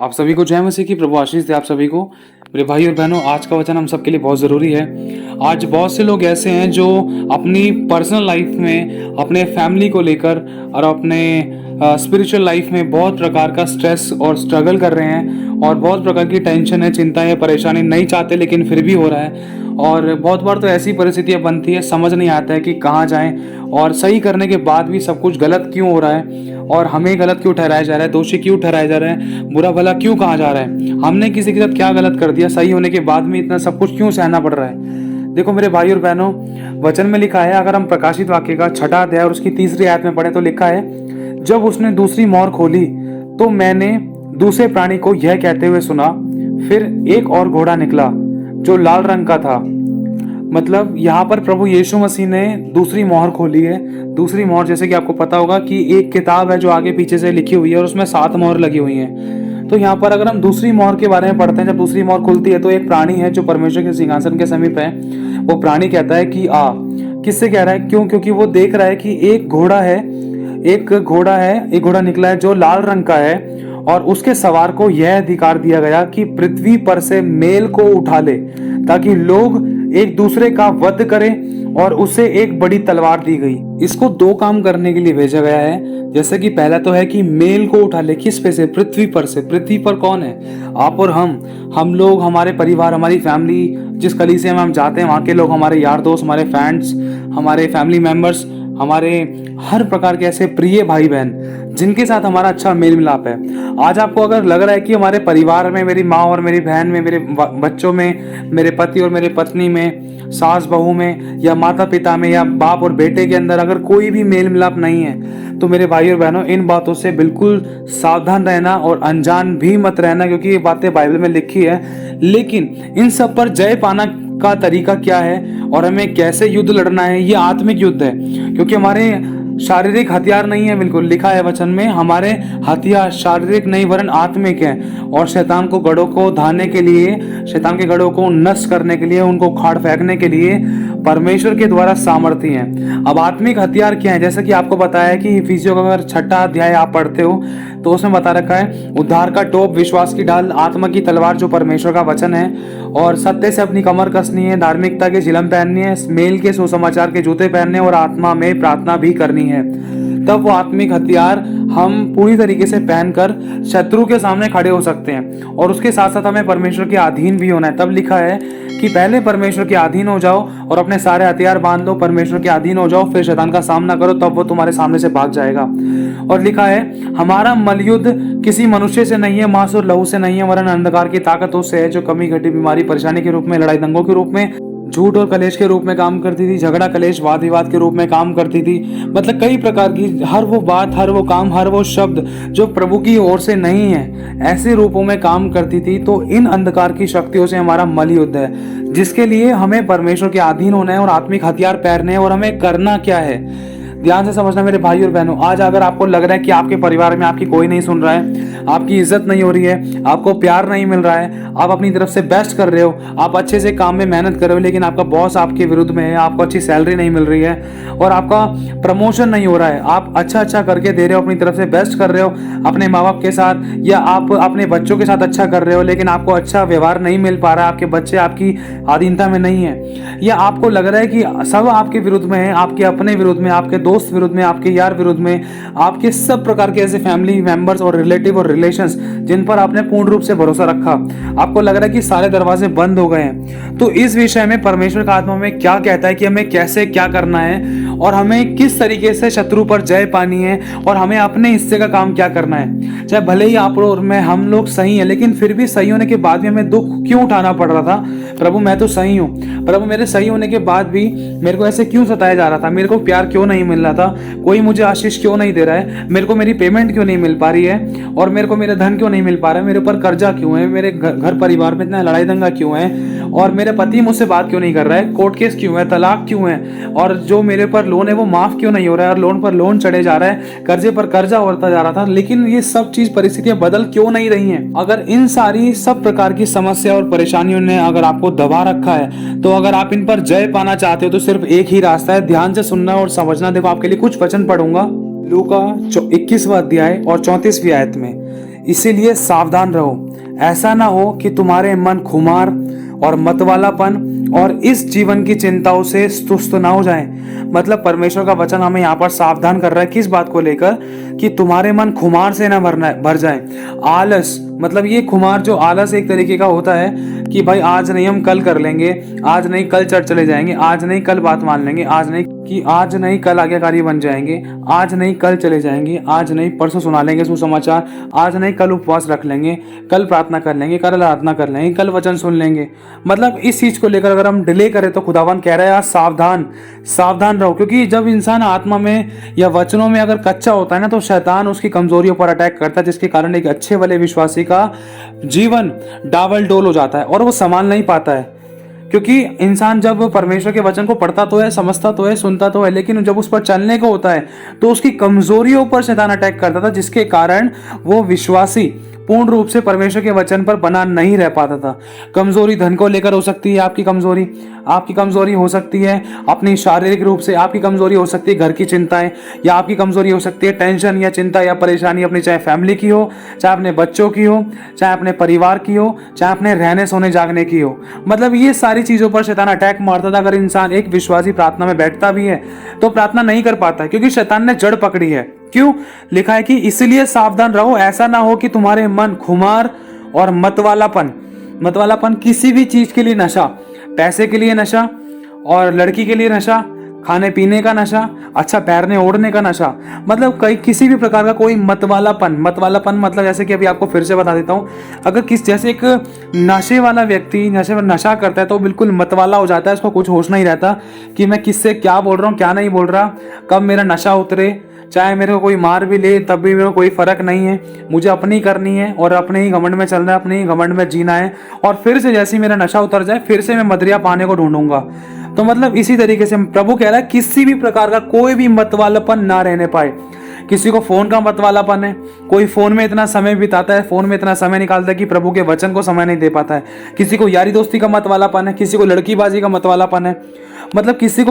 आप सभी को जय मसीह की। प्रभु आशीष दे आप सभी को। मेरे भाई और बहनों, आज का वचन हम सबके लिए बहुत ज़रूरी है। आज बहुत से लोग ऐसे हैं जो अपनी पर्सनल लाइफ में, अपने फैमिली को लेकर और अपने स्पिरिचुअल लाइफ में बहुत प्रकार का स्ट्रेस और स्ट्रगल कर रहे हैं और बहुत प्रकार की टेंशन है, चिंता है, परेशानी, नहीं चाहते लेकिन फिर भी हो रहा है। और बहुत बार तो ऐसी परिस्थितियाँ बनती है, समझ नहीं आता है कि कहाँ जाएं और सही करने के बाद भी सब कुछ गलत क्यों हो रहा है और हमें गलत क्यों ठहराया जा रहा है, दोषी क्यों ठहराया जा रहा है, बुरा भला क्यों कहा जा रहा है, हमने किसी के साथ क्या गलत कर दिया, सही होने के बाद में इतना सब कुछ क्यों सहना पड़ रहा है। देखो मेरे भाई और बहनों, वचन में लिखा है, अगर हम प्रकाशित वाक्य का 6वां अध्याय और उसकी 3री आयत में पढ़े तो लिखा है, जब उसने दूसरी मोहर खोली तो मैंने दूसरे प्राणी को यह कहते हुए सुना, फिर एक और घोड़ा निकला जो लाल रंग का था। मतलब यहाँ पर प्रभु यीशु मसीह ने दूसरी मोहर खोली है। दूसरी मोहर, जैसे कि आपको पता होगा कि एक किताब है जो आगे पीछे से लिखी हुई है और उसमें 7 मोहर लगी हुई हैं। तो यहाँ पर अगर हम दूसरी मोहर के बारे में पढ़ते हैं, जब दूसरी मोहर खुलती है तो एक प्राणी है जो परमेश्वर के सिंहासन के समीप है। वो प्राणी कहता है कि आ। किससे कह रहा है? क्यों? क्योंकि वो देख रहा है कि एक घोड़ा है, एक घोड़ा निकला है जो लाल रंग का है और उसके सवार को यह अधिकार दिया गया कि पृथ्वी पर से मेल को उठा ले, ताकि लोग एक दूसरे का वध करें, और उसे एक बड़ी तलवार दी गई। इसको 2 काम करने के लिए भेजा गया है। जैसे कि पहला तो है कि मेल को उठा ले। किस पे से? पृथ्वी पर से। पृथ्वी पर कौन है? आप और हम लोग, हमारे परिवार, हमारी फैमिली, जिस कलीसिया में हम जाते हैं वहाँ के लोग, हमारे यार दोस्त, हमारे फ्रेंड्स, हमारे फैमिली मेंबर्स, हमारे हर प्रकार के ऐसे प्रिय भाई बहन जिनके साथ हमारा अच्छा मेल मिलाप है। आज आपको अगर लग रहा है कि हमारे परिवार में, मेरी माँ और मेरी बहन में, मेरे बच्चों में, मेरे पति और मेरे पत्नी में, सास बहू में, या माता पिता में, या बाप और बेटे के अंदर अगर कोई भी मेल मिलाप नहीं है, तो मेरे भाई और बहनों, इन बातों से बिल्कुल सावधान रहना और अनजान भी मत रहना, क्योंकि ये बातें बाइबल में लिखी है। लेकिन इन सब पर जय पाना का तरीका क्या है और हमें कैसे युद्ध लड़ना है, ये आत्मिक युद्ध है। क्योंकि हमारे शारीरिक हथियार नहीं है, बिल्कुल लिखा है वचन में, हमारे हथियार शारीरिक नहीं वरन आत्मिक हैं। और शैतान को गढ़ों को धाने के लिए, शैतान के गढ़ों को नष्ट करने के लिए, उनको उखाड़ फेंकने के लिए परमेश्वर के द्वारा सामर्थ्य हैं। अब आत्मिक हथियार क्या है? जैसे कि आपको बताया है कि इफिसियों का अगर 6वां अध्याय आप पढ़ते हो तो उसमें बता रखा है, उद्धार का टोप, विश्वास की ढाल, आत्मा की तलवार जो परमेश्वर का वचन है, और सत्य से अपनी कमर कसनी है, धार्मिकता के चिलम पहननी है, मेल के सुसमाचार के जूते पहनने और आत्मा में प्रार्थना भी करनी है। तब वो आत्मिक हथियार हम पूरी तरीके से पहनकर शत्रु के सामने खड़े हो सकते हैं। और उसके साथ साथ हमें परमेश्वर के अधीन भी होना है। तब लिखा है कि पहले परमेश्वर के अधीन हो जाओ और अपने सारे हथियार बांध लो, परमेश्वर के अधीन हो जाओ, फिर शैतान का सामना करो, तब वो तुम्हारे सामने से भाग जाएगा। और लिखा है, हमारा मलयुद्ध किसी मनुष्य से नहीं है, मांस और लहू से नहीं है, वरन अंधकार की ताकतों से है, जो कमी घटी, बीमारी, परेशानी के रूप में, लड़ाई दंगों के रूप में, झूठ और कलेश के रूप में काम करती थी, झगड़ा कलेश वाद विवाद के रूप में काम करती थी। मतलब कई प्रकार की हर वो बात, हर वो काम, हर वो शब्द जो प्रभु की ओर से नहीं है, ऐसे रूपों में काम करती थी। तो इन अंधकार की शक्तियों से हमारा मल युद्ध है, जिसके लिए हमें परमेश्वर के अधीन होना है और आत्मिक हथियार पहनने हैं। और हमें करना क्या है, ध्यान से समझना मेरे भाई और बहनों। आज अगर आपको लग रहा है कि आपके परिवार में आपकी कोई नहीं सुन रहा है, आपकी इज्जत नहीं हो रही है, आपको प्यार नहीं मिल रहा है, आप अपनी तरफ से बेस्ट कर रहे हो, आप अच्छे से काम में मेहनत कर रहे हो, लेकिन आपका बॉस आपके विरुद्ध में है, आपको अच्छी सैलरी नहीं मिल रही है और आपका प्रमोशन नहीं हो रहा है, आप अच्छा करके दे रहे हो, अपनी तरफ से बेस्ट कर रहे हो अपने माँ बाप के साथ, या आप अपने बच्चों के साथ अच्छा कर रहे हो, लेकिन आपको अच्छा व्यवहार नहीं मिल पा रहा है, आपके बच्चे आपकी अधीनता में नहीं है, या आपको लग रहा है कि सब आपके विरुद्ध में है, आपके अपने विरुद्ध में, आपके दोस्त विरुद्ध में, आपके यार विरुद्ध में, आपके सब प्रकार के ऐसे फैमिली मेंबर्स और रिलेटिव और रिलेशंस जिन पर आपने पूर्ण रूप से भरोसा रखा, आपको लग रहा है कि सारे दरवाजे बंद हो गए हैं। तो इस विषय में परमेश्वर का आत्मा हमें क्या कहता है कि हमें कैसे क्या करना है और हमें किस तरीके से शत्रु पर जय पानी है और हमें अपने हिस्से का काम क्या करना है। चाहे भले ही आप और मैं, हम लोग सही हैं, लेकिन फिर भी सही होने के बाद भी हमें दुख क्यों उठाना पड़ रहा था? प्रभु मैं तो सही हूँ, प्रभु मेरे सही होने के बाद भी मेरे को ऐसे क्यों सताया जा रहा था, मेरे को प्यार क्यों नहीं मिल रहा था, कोई मुझे आशीष क्यों नहीं दे रहा है, मेरे को मेरी पेमेंट क्यों नहीं मिल पा रही है, और मेरे को मेरा धन क्यों नहीं मिल पा रहा है, मेरे ऊपर कर्जा क्यों है, मेरे घर परिवार में इतना लड़ाई दंगा क्यों है, और मेरे पति मुझसे बात क्यों नहीं कर रहा है, कोर्ट केस क्यों है, तलाक क्यों है, और जो मेरे पर लोन है वो माफ क्यों नहीं हो रहा है, और लोन पर लोन चढ़े जा रहा है, कर्जे पर कर्जा होता जा रहा था, लेकिन ये सब चीज परिस्थितियां बदल क्यों नहीं रही हैं? अगर इन सारी सब प्रकार की समस्या और परेशानियों ने अगर आपको दबा रखा है, तो अगर आप इन पर जय पाना चाहते हो तो सिर्फ एक ही रास्ता है, ध्यान से सुनना और समझना। देखो आपके लिए कुछ वचन पढ़ूंगा, लूका 21वां अध्याय और 34वीं आयत में। इसीलिए सावधान रहो, ऐसा ना हो कि तुम्हारे मन खुमार और मतवालापन और इस जीवन की चिंताओं से सुस्त ना हो जाए। मतलब परमेश्वर का वचन हमें यहाँ पर सावधान कर रहा है किस बात को लेकर, कि तुम्हारे मन खुमार से ना भर जाए। आलस, मतलब ये खुमार जो आलस एक तरीके का होता है कि भाई आज नहीं हम कल कर लेंगे, आज नहीं कल चर्च चले जाएंगे, आज नहीं कल बात मान लेंगे, आज नहीं कल आज्ञाकारी बन जाएंगे, आज नहीं कल चले जाएंगे, आज नहीं परसों सुना लेंगे सुसमाचार, आज नहीं कल उपवास रख लेंगे, कल प्रार्थना कर लेंगे, कल आराधना कर लेंगे, कल वचन सुन लेंगे। मतलब इस चीज को लेकर अगर हम डिले करें तो खुदावन कह रहा है यार सावधान रहो, क्योंकि जब इंसान आत्मा में या वचनों में अगर कच्चा होता है ना तो शैतान उसकी कमजोरियों पर अटैक करता है, जिसके कारण एक अच्छे वाले विश्वासी का जीवन डावल डोल हो जाता है और वो संभाल नहीं पाता है। क्योंकि इंसान जब परमेश्वर के वचन को पढ़ता तो है, समझता तो है, सुनता तो है, लेकिन जब उस पर चलने को होता है तो उसकी कमजोरियों पर शैतान अटैक करता था, जिसके कारण वो विश्वासी पूर्ण रूप से परमेश्वर के वचन पर बना नहीं रह पाता था। कमजोरी धन को लेकर हो सकती है, आपकी कमजोरी हो सकती है अपनी शारीरिक रूप से, आपकी कमजोरी हो सकती है घर की चिंताएं, या आपकी कमजोरी हो सकती है टेंशन या चिंता या परेशानी अपनी, चाहे फैमिली की हो, चाहे अपने बच्चों की हो, चाहे अपने परिवार की हो, चाहे अपने रहने सोने जागने की हो। मतलब ये सारी चीजों पर शैतान अटैक मारता था। अगर इंसान एक विश्वासी प्रार्थना में बैठता भी है तो प्रार्थना नहीं कर पाता है, क्योंकि शैतान ने जड़ पकड़ी है। क्यों? लिखा है कि इसलिए सावधान रहो, ऐसा ना हो कि तुम्हारे मन खुमार और मतवालापन किसी भी चीज के लिए नशा, पैसे के लिए नशा और लड़की के लिए नशा, खाने पीने का नशा, अच्छा पहनने ओढ़ने का नशा, मतलब किसी भी प्रकार का कोई मतवालापन मतलब जैसे कि अभी आपको फिर से बता देता हूँ, अगर जैसे एक नशे वाला व्यक्ति नशा करता है तो बिल्कुल मतवाला हो जाता है, उसको कुछ होश नहीं रहता कि मैं किससे क्या बोल रहा हूँ क्या नहीं बोल रहा, कब मेरा नशा उतरे, चाहे मेरे को कोई मार भी ले तब भी मेरे को कोई फर्क नहीं है, मुझे अपनी करनी है और अपने ही घमंड में चलना है, अपने ही घमंड में जीना है, और फिर से जैसे मेरा नशा उतर जाए फिर से मैं मदरिया पाने को ढूंढूंगा। तो मतलब इसी तरीके से प्रभु कह रहा है किसी भी प्रकार का कोई भी मतवालापन ना रहने पाए। किसी को फोन का मतवालापन है, कोई फोन में इतना समय बिताता है, फोन में इतना समय निकालता है कि प्रभु के वचन को समय नहीं दे पाता है। किसी को यारी दोस्ती का मतवालापन है, किसी को लड़कीबाजी का मतवालापन है, मतलब किसी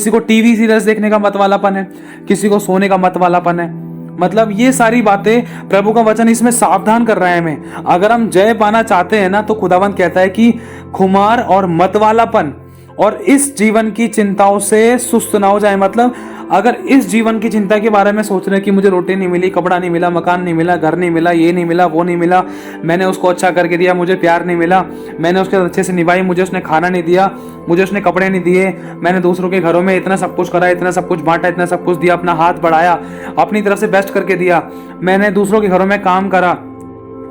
को टीवी सीरियल्स देखने का मतवालापन है, किसी को सोने का मतवालापन है। मतलब ये सारी बातें प्रभु का वचन इसमें सावधान कर रहा है हमें। अगर हम जय पाना चाहते हैं ना तो खुदावंत कहता है कि खुमार और मतवालापन और इस जीवन की चिंताओं से सुस्त ना हो जाए। मतलब अगर इस जीवन की चिंता के बारे में सोच रहे हैं कि मुझे रोटी नहीं मिली, कपड़ा नहीं मिला, मकान नहीं मिला, घर नहीं मिला, ये नहीं मिला, वो नहीं मिला, मैंने उसको अच्छा करके दिया, मुझे प्यार नहीं मिला, मैंने उसके अच्छे से निभाई, मुझे उसने खाना नहीं दिया, मुझे उसने कपड़े नहीं दिए, मैंने दूसरों के घरों में इतना सब कुछ करा, इतना सब कुछ बांटा, इतना सब कुछ दिया, अपना हाथ बढ़ाया, अपनी तरफ से बेस्ट करके दिया, मैंने दूसरों के घरों में काम करा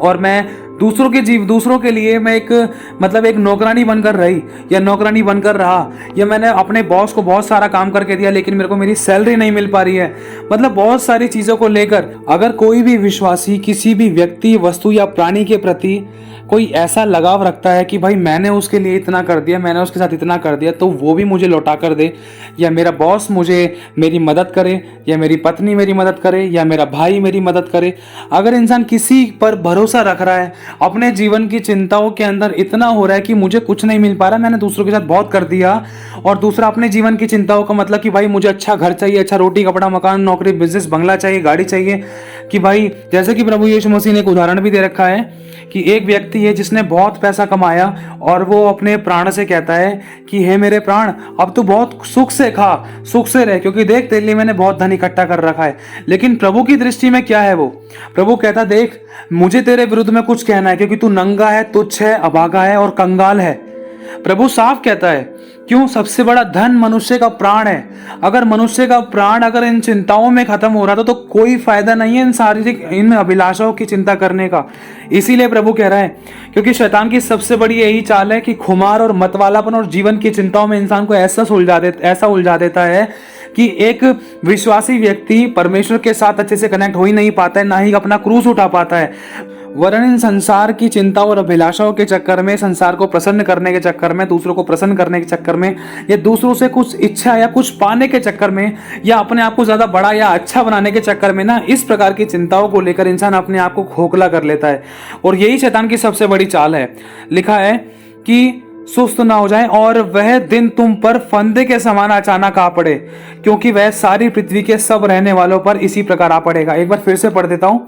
और मैं दूसरों के लिए मैं एक नौकरानी बनकर रही या नौकरानी बनकर रहा, या मैंने अपने बॉस को बहुत सारा काम करके दिया लेकिन मेरे को मेरी सैलरी नहीं मिल पा रही है। मतलब बहुत सारी चीज़ों को लेकर अगर कोई भी विश्वासी किसी भी व्यक्ति, वस्तु या प्राणी के प्रति कोई ऐसा लगाव रखता है कि भाई मैंने उसके लिए इतना कर दिया, मैंने उसके साथ इतना कर दिया तो वो भी मुझे लौटा कर दे, या मेरा बॉस मेरी मदद करे, या मेरी पत्नी मेरी मदद करे, या मेरा भाई मेरी मदद करे। अगर इंसान किसी पर भरोसा रख रहा है, अपने जीवन की चिंताओं के अंदर इतना हो रहा है कि मुझे कुछ नहीं मिल पा रहा, मैंने दूसरों के साथ बहुत कर दिया, और दूसरा अपने जीवन की चिंताओं का मतलब कि भाई मुझे अच्छा घर चाहिए, अच्छा रोटी कपड़ा मकान नौकरी बिजनेस बंगला चाहिए, गाड़ी चाहिए, कि भाई जैसे कि प्रभु यीशु मसीह ने एक उदाहरण भी दे रखा है कि एक व्यक्ति है जिसने बहुत पैसा कमाया और वो अपने प्राण से कहता है कि हे मेरे प्राण, अब तू बहुत सुख से खा, सुख से रह, क्योंकि देख तेरे लिए मैंने बहुत धन इकट्ठा कर रखा है। लेकिन प्रभु की दृष्टि में क्या है वो? प्रभु कहता देख मुझे तेरे विरुद्ध में कुछ कहना है, क्योंकि तू नंगा है, तुच्छ है, अभागा है और कंगाल है। प्रभु साफ कहता है क्यों? सबसे बड़ा धन मनुष्य का प्राण है। अगर मनुष्य का प्राण अगर इन चिंताओं में खत्म हो रहा था तो कोई फायदा नहीं है इन शारीरिक इन अभिलाषाओं की चिंता करने का। इसीलिए प्रभु कह रहा है, क्योंकि शैतान की सबसे बड़ी यही चाल है कि खुमार और मतवालापन और जीवन की चिंताओं में इंसान को ऐसा उलझा देता है कि एक विश्वासी व्यक्ति परमेश्वर के साथ अच्छे से कनेक्ट हो ही नहीं पाता है, ना ही अपना क्रूस उठा पाता है। वरन इन संसार की चिंता और अभिलाषाओं के चक्कर में, संसार को प्रसन्न करने के चक्कर में, दूसरों को प्रसन्न करने के चक्कर में, या दूसरों से कुछ इच्छा या कुछ पाने के चक्कर में, या अपने आप को ज्यादा बड़ा या अच्छा बनाने के चक्कर में ना, इस प्रकार की चिंताओं को लेकर इंसान अपने आप को खोखला कर लेता है। और यही शैतान की सबसे बड़ी चाल है। लिखा है कि सुस्त ना हो जाए और वह दिन तुम पर फंदे के समान अचानक आ पड़े, क्योंकि वह सारी पृथ्वी के सब रहने वालों पर इसी प्रकार आ पड़ेगा। एक बार फिर से पढ़ देता हूं।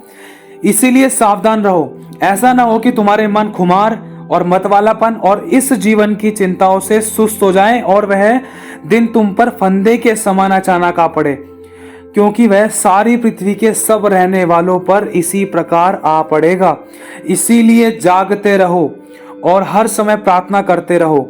इसीलिए सावधान रहो, ऐसा ना हो कि तुम्हारे मन खुमार और मतवालापन और इस जीवन की चिंताओं से सुस्त हो जाए और वह दिन तुम पर फंदे के समान अचानक आ पड़े, क्योंकि वह सारी पृथ्वी के सब रहने वालों पर इसी प्रकार आ पड़ेगा। इसीलिए जागते रहो और हर समय प्रार्थना करते रहो।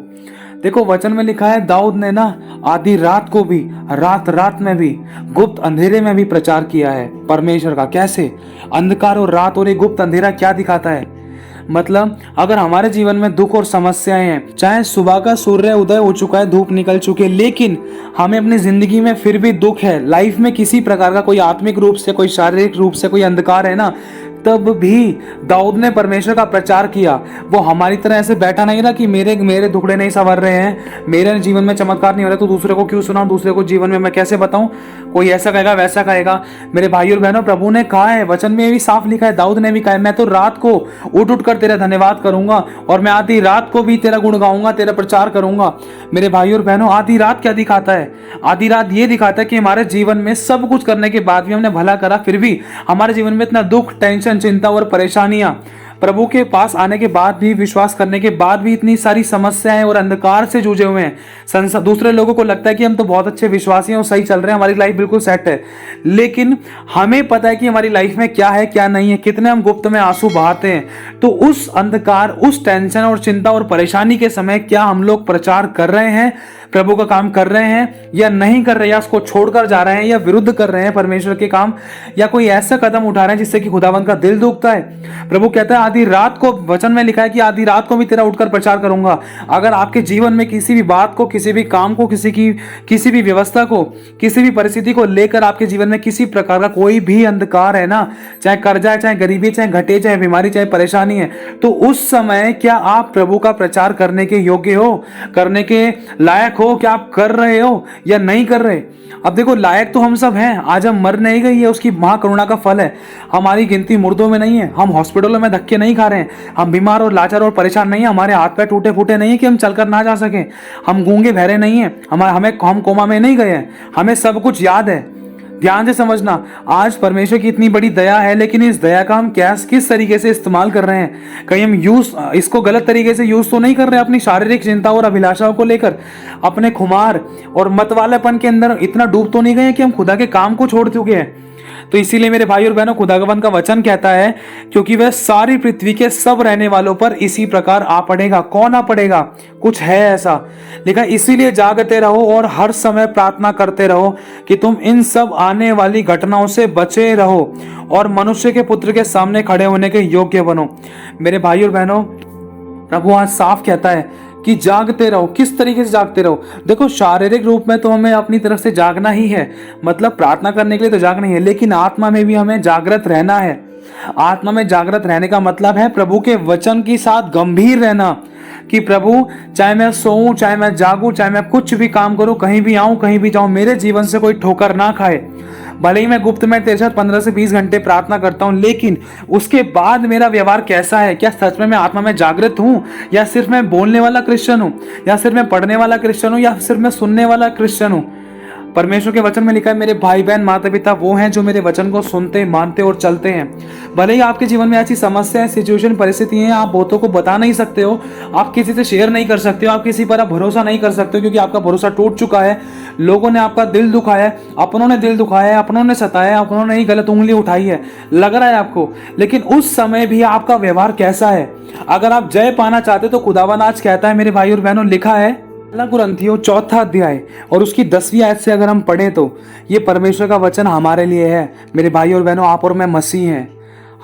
देखो वचन में लिखा है, दाऊद ने ना आधी रात को भी, रात रात में भी, गुप्त अंधेरे में भी प्रचार किया है परमेश्वर का। कैसे? अंधकार और रात और ये गुप्त अंधेरा क्या दिखाता है? मतलब अगर हमारे जीवन में दुख और समस्याएं हैं, चाहे सुबह का सूर्य उदय हो चुका है, धूप निकल चुकी है, लेकिन हमें अपनी जिंदगी में फिर भी दुख है, लाइफ में किसी प्रकार का कोई आत्मिक रूप से, कोई शारीरिक रूप से कोई अंधकार है ना, तब भी दाऊद ने परमेश्वर का प्रचार किया। वो हमारी तरह ऐसे बैठा नहीं रहा कि मेरे मेरे दुखड़े नहीं संवर रहे हैं, मेरे जीवन में चमत्कार नहीं हो रहा तो दूसरे को क्यों सुनाऊं, दूसरे को जीवन में मैं कैसे बताऊं, कोई ऐसा कहेगा वैसा कहेगा। मेरे भाई और बहनों, प्रभु ने कहा है, वचन में भी साफ लिखा है, दाऊद ने भी कहा है, मैं तो रात को उठ उठ कर तेरा धन्यवाद करूंगा और मैं आधी रात को भी तेरा गुण गाऊंगा, तेरा प्रचार करूंगा। मेरे भाई और बहनों, आधी रात क्या दिखाता है? आधी रात ये दिखाता है कि हमारे जीवन में सब कुछ करने के बाद भी हमने भला करा, फिर भी हमारे जीवन में इतना दुख, टेंशन, चिंता और परेशानियां, प्रभु के पास आने के बाद भी, विश्वास करने के बाद भी इतनी सारी समस्याएं और अंधकार से जूझे हुए हैं। दूसरे लोगों को लगता है कि हम तो बहुत अच्छे विश्वासी हैं और सही चल रहे हैं, हमारी लाइफ बिल्कुल सेट है, लेकिन हमें पता है कि हमारी लाइफ में क्या है क्या नहीं है, कितने हम गुप्त में आंसू बहाते हैं। तो उस अंधकार, उस टेंशन और चिंता और परेशानी के समय क्या हम लोग प्रचार कर रहे हैं, प्रभु का काम कर रहे हैं या नहीं कर रहे, या उसको छोड़कर जा रहे हैं, या विरुद्ध कर रहे हैं परमेश्वर के काम, या कोई ऐसा कदम उठा रहे हैं जिससे कि खुदावंत का दिल दुखता है। प्रभु कहता है, आधी रात को, वचन में लिखा है कि आधी रात को भी तेरा उठकर प्रचार करूंगा। अगर आपके जीवन में किसी भी बात को, किसी भी काम को, किसी भी व्यवस्था को, किसी भी परिस्थिति को लेकर आपके जीवन में किसी प्रकार का कोई भी अंधकार है ना, चाहे कर्जा है, चाहे गरीबी, चाहे घटे, चाहे बीमारी, चाहे परेशानी है, तो उस समय क्या आप प्रभु का प्रचार करने के योग्य हो, करने के लायक हो? क्या आप कर रहे हो या नहीं कर रहे? अब देखो, लायक तो हम सब हैं, आज हम मर नहीं गई है, उसकी महाकरुणा का फल है। हमारी गिनती मुर्दों में नहीं है, हम हॉस्पिटलों में धक्के नहीं खा रहे हैं, हम बीमार और लाचार और परेशान नहीं है, हमारे हाथ पैर टूटे फूटे नहीं है कि हम चलकर ना जा सके, हम गूंगे बहरे नहीं है, हम कोमा में नहीं गए हैं, हमें सब कुछ याद है। ध्यान से समझना, आज परमेश्वर की इतनी बड़ी दया है, लेकिन इस दया का हम किस तरीके से इस्तेमाल कर रहे हैं? कहीं हम इसको गलत तरीके से यूज तो नहीं कर रहे अपनी शारीरिक चिंता और अभिलाषाओं को लेकर, अपने खुमार और मतवालेपन के अंदर इतना डूब तो नहीं गए कि हम खुदा के काम को छोड़ चुके हैं? तो इसीलिए मेरे भाई और बहनों, खुदावंत का वचन कहता है, क्योंकि वह सारी पृथ्वी के सब रहने वालों पर इसी प्रकार आ पड़ेगा। कौन आ पड़ेगा? कुछ है ऐसा लिखा, इसीलिए जागते रहो और हर समय प्रार्थना करते रहो कि तुम इन सब आने वाली घटनाओं से बचे रहो और मनुष्य के पुत्र के सामने खड़े होने के योग्य बनो। मेरे भाई और बहनों, प्रभु आज साफ कहता है कि जागते रहो। किस तरीके से जागते रहो? देखो, शारीरिक रूप में तो हमें अपनी तरफ से जागना ही है, मतलब प्रार्थना करने के लिए तो जागना ही है, लेकिन आत्मा में भी हमें जागृत रहना है। आत्मा में जागृत रहने का मतलब है प्रभु के वचन के साथ गंभीर रहना, कि प्रभु, चाहे मैं सोऊं, चाहे मैं जागूं, चाहे मैं कुछ भी काम करूं, कहीं भी आऊं, कहीं भी जाऊं, मेरे जीवन से कोई ठोकर ना खाए। भले ही मैं गुप्त में तेरे साथ 15 से 20 घंटे प्रार्थना करता हूं, लेकिन उसके बाद मेरा व्यवहार कैसा है? क्या सच में मैं आत्मा में जागृत हूं, या सिर्फ मैं बोलने वाला क्रिश्चियन हूं, या सिर्फ मैं पढ़ने वाला क्रिश्चियन हूं, या सिर्फ मैं सुनने वाला क्रिश्चियन हूं? परमेश्वर के वचन में लिखा है, मेरे भाई बहन, माता पिता वो हैं जो मेरे वचन को सुनते, मानते और चलते हैं। भले ही आपके जीवन में ऐसी समस्याएं, सिचुएशन, परिस्थिति हैं, आप बहुतों को बता नहीं सकते हो, आप किसी से शेयर नहीं कर सकते हो, आप किसी पर आप भरोसा नहीं कर सकते हो, क्योंकि आपका भरोसा टूट चुका है। लोगों ने आपका दिल दुखाया है, अपनों ने दिल दुखाया है, अपनों ने सताया, अपनों ने ही गलत उंगली उठाई है, लग रहा है आपको। लेकिन उस समय भी आपका व्यवहार कैसा है? अगर आप जय पाना चाहते तो खुदावन आज कहता है, मेरे भाई और बहनों, लिखा है कुरिन्थियों 4 अध्याय और उसकी 10वीं आयत से अगर हम पढ़ें तो ये परमेश्वर का वचन हमारे लिए है। मेरे भाई और बहनों, आप और मैं मसीह हैं,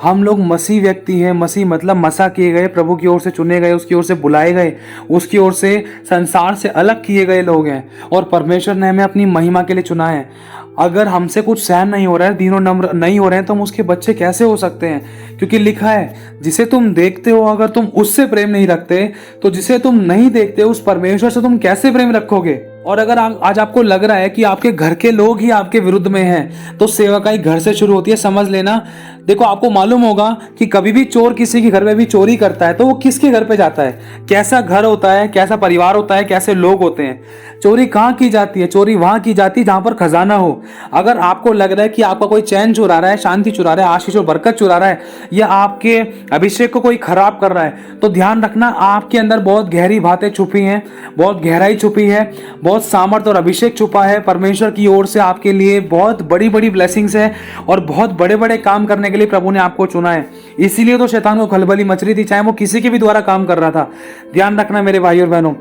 हम लोग मसीह व्यक्ति हैं। मसीह मतलब मसा किए गए, प्रभु की ओर से चुने गए, उसकी ओर से बुलाए गए, उसकी ओर से संसार से अलग किए गए लोग हैं, और परमेश्वर ने हमें अपनी महिमा के लिए चुना है। अगर हमसे कुछ सहन नहीं हो रहा है, दीनों नम्र नहीं हो रहे हैं, तो हम उसके बच्चे कैसे हो सकते हैं? क्योंकि लिखा है, जिसे तुम देखते हो अगर तुम उससे प्रेम नहीं रखते, तो जिसे तुम नहीं देखते उस परमेश्वर से तुम कैसे प्रेम रखोगे? और अगर आज आपको लग रहा है कि आपके घर के लोग ही आपके विरुद्ध में हैं, तो सेवकाई घर से शुरू होती है, समझ लेना। देखो, आपको मालूम होगा कि कभी भी चोर किसी के घर में भी चोरी करता है तो वो किसके घर पे जाता है, कैसा घर होता है, कैसा परिवार होता है, कैसे लोग होते हैं। चोरी कहाँ की जाती है? चोरी वहां की जाती है जहां पर खजाना हो। अगर आपको लग रहा है कि आपका कोई चैन चुरा रहा है, शांति चुरा रहा है, आशीष और बरकत चुरा रहा है, या आपके अभिषेक को कोई खराब कर रहा है, तो ध्यान रखना, आपके अंदर बहुत गहरी बातें छुपी हैं, बहुत गहराई छुपी है, बहुत सामर्थ और अभिषेक छुपा है। परमेश्वर की ओर से आपके लिए बहुत बड़ी बड़ी ब्लेसिंग्स है और बहुत बड़े बड़े काम करने के लिए प्रभु ने आपको चुना है। इसीलिए तो शैतान को खलबली मच रही थी, चाहे वो किसी के भी द्वारा काम कर रहा था। ध्यान रखना मेरे भाई और बहनों।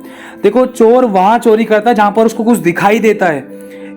देखो, चोर वहां चोरी करता है जहां पर उसको कुछ दिखाई देता है,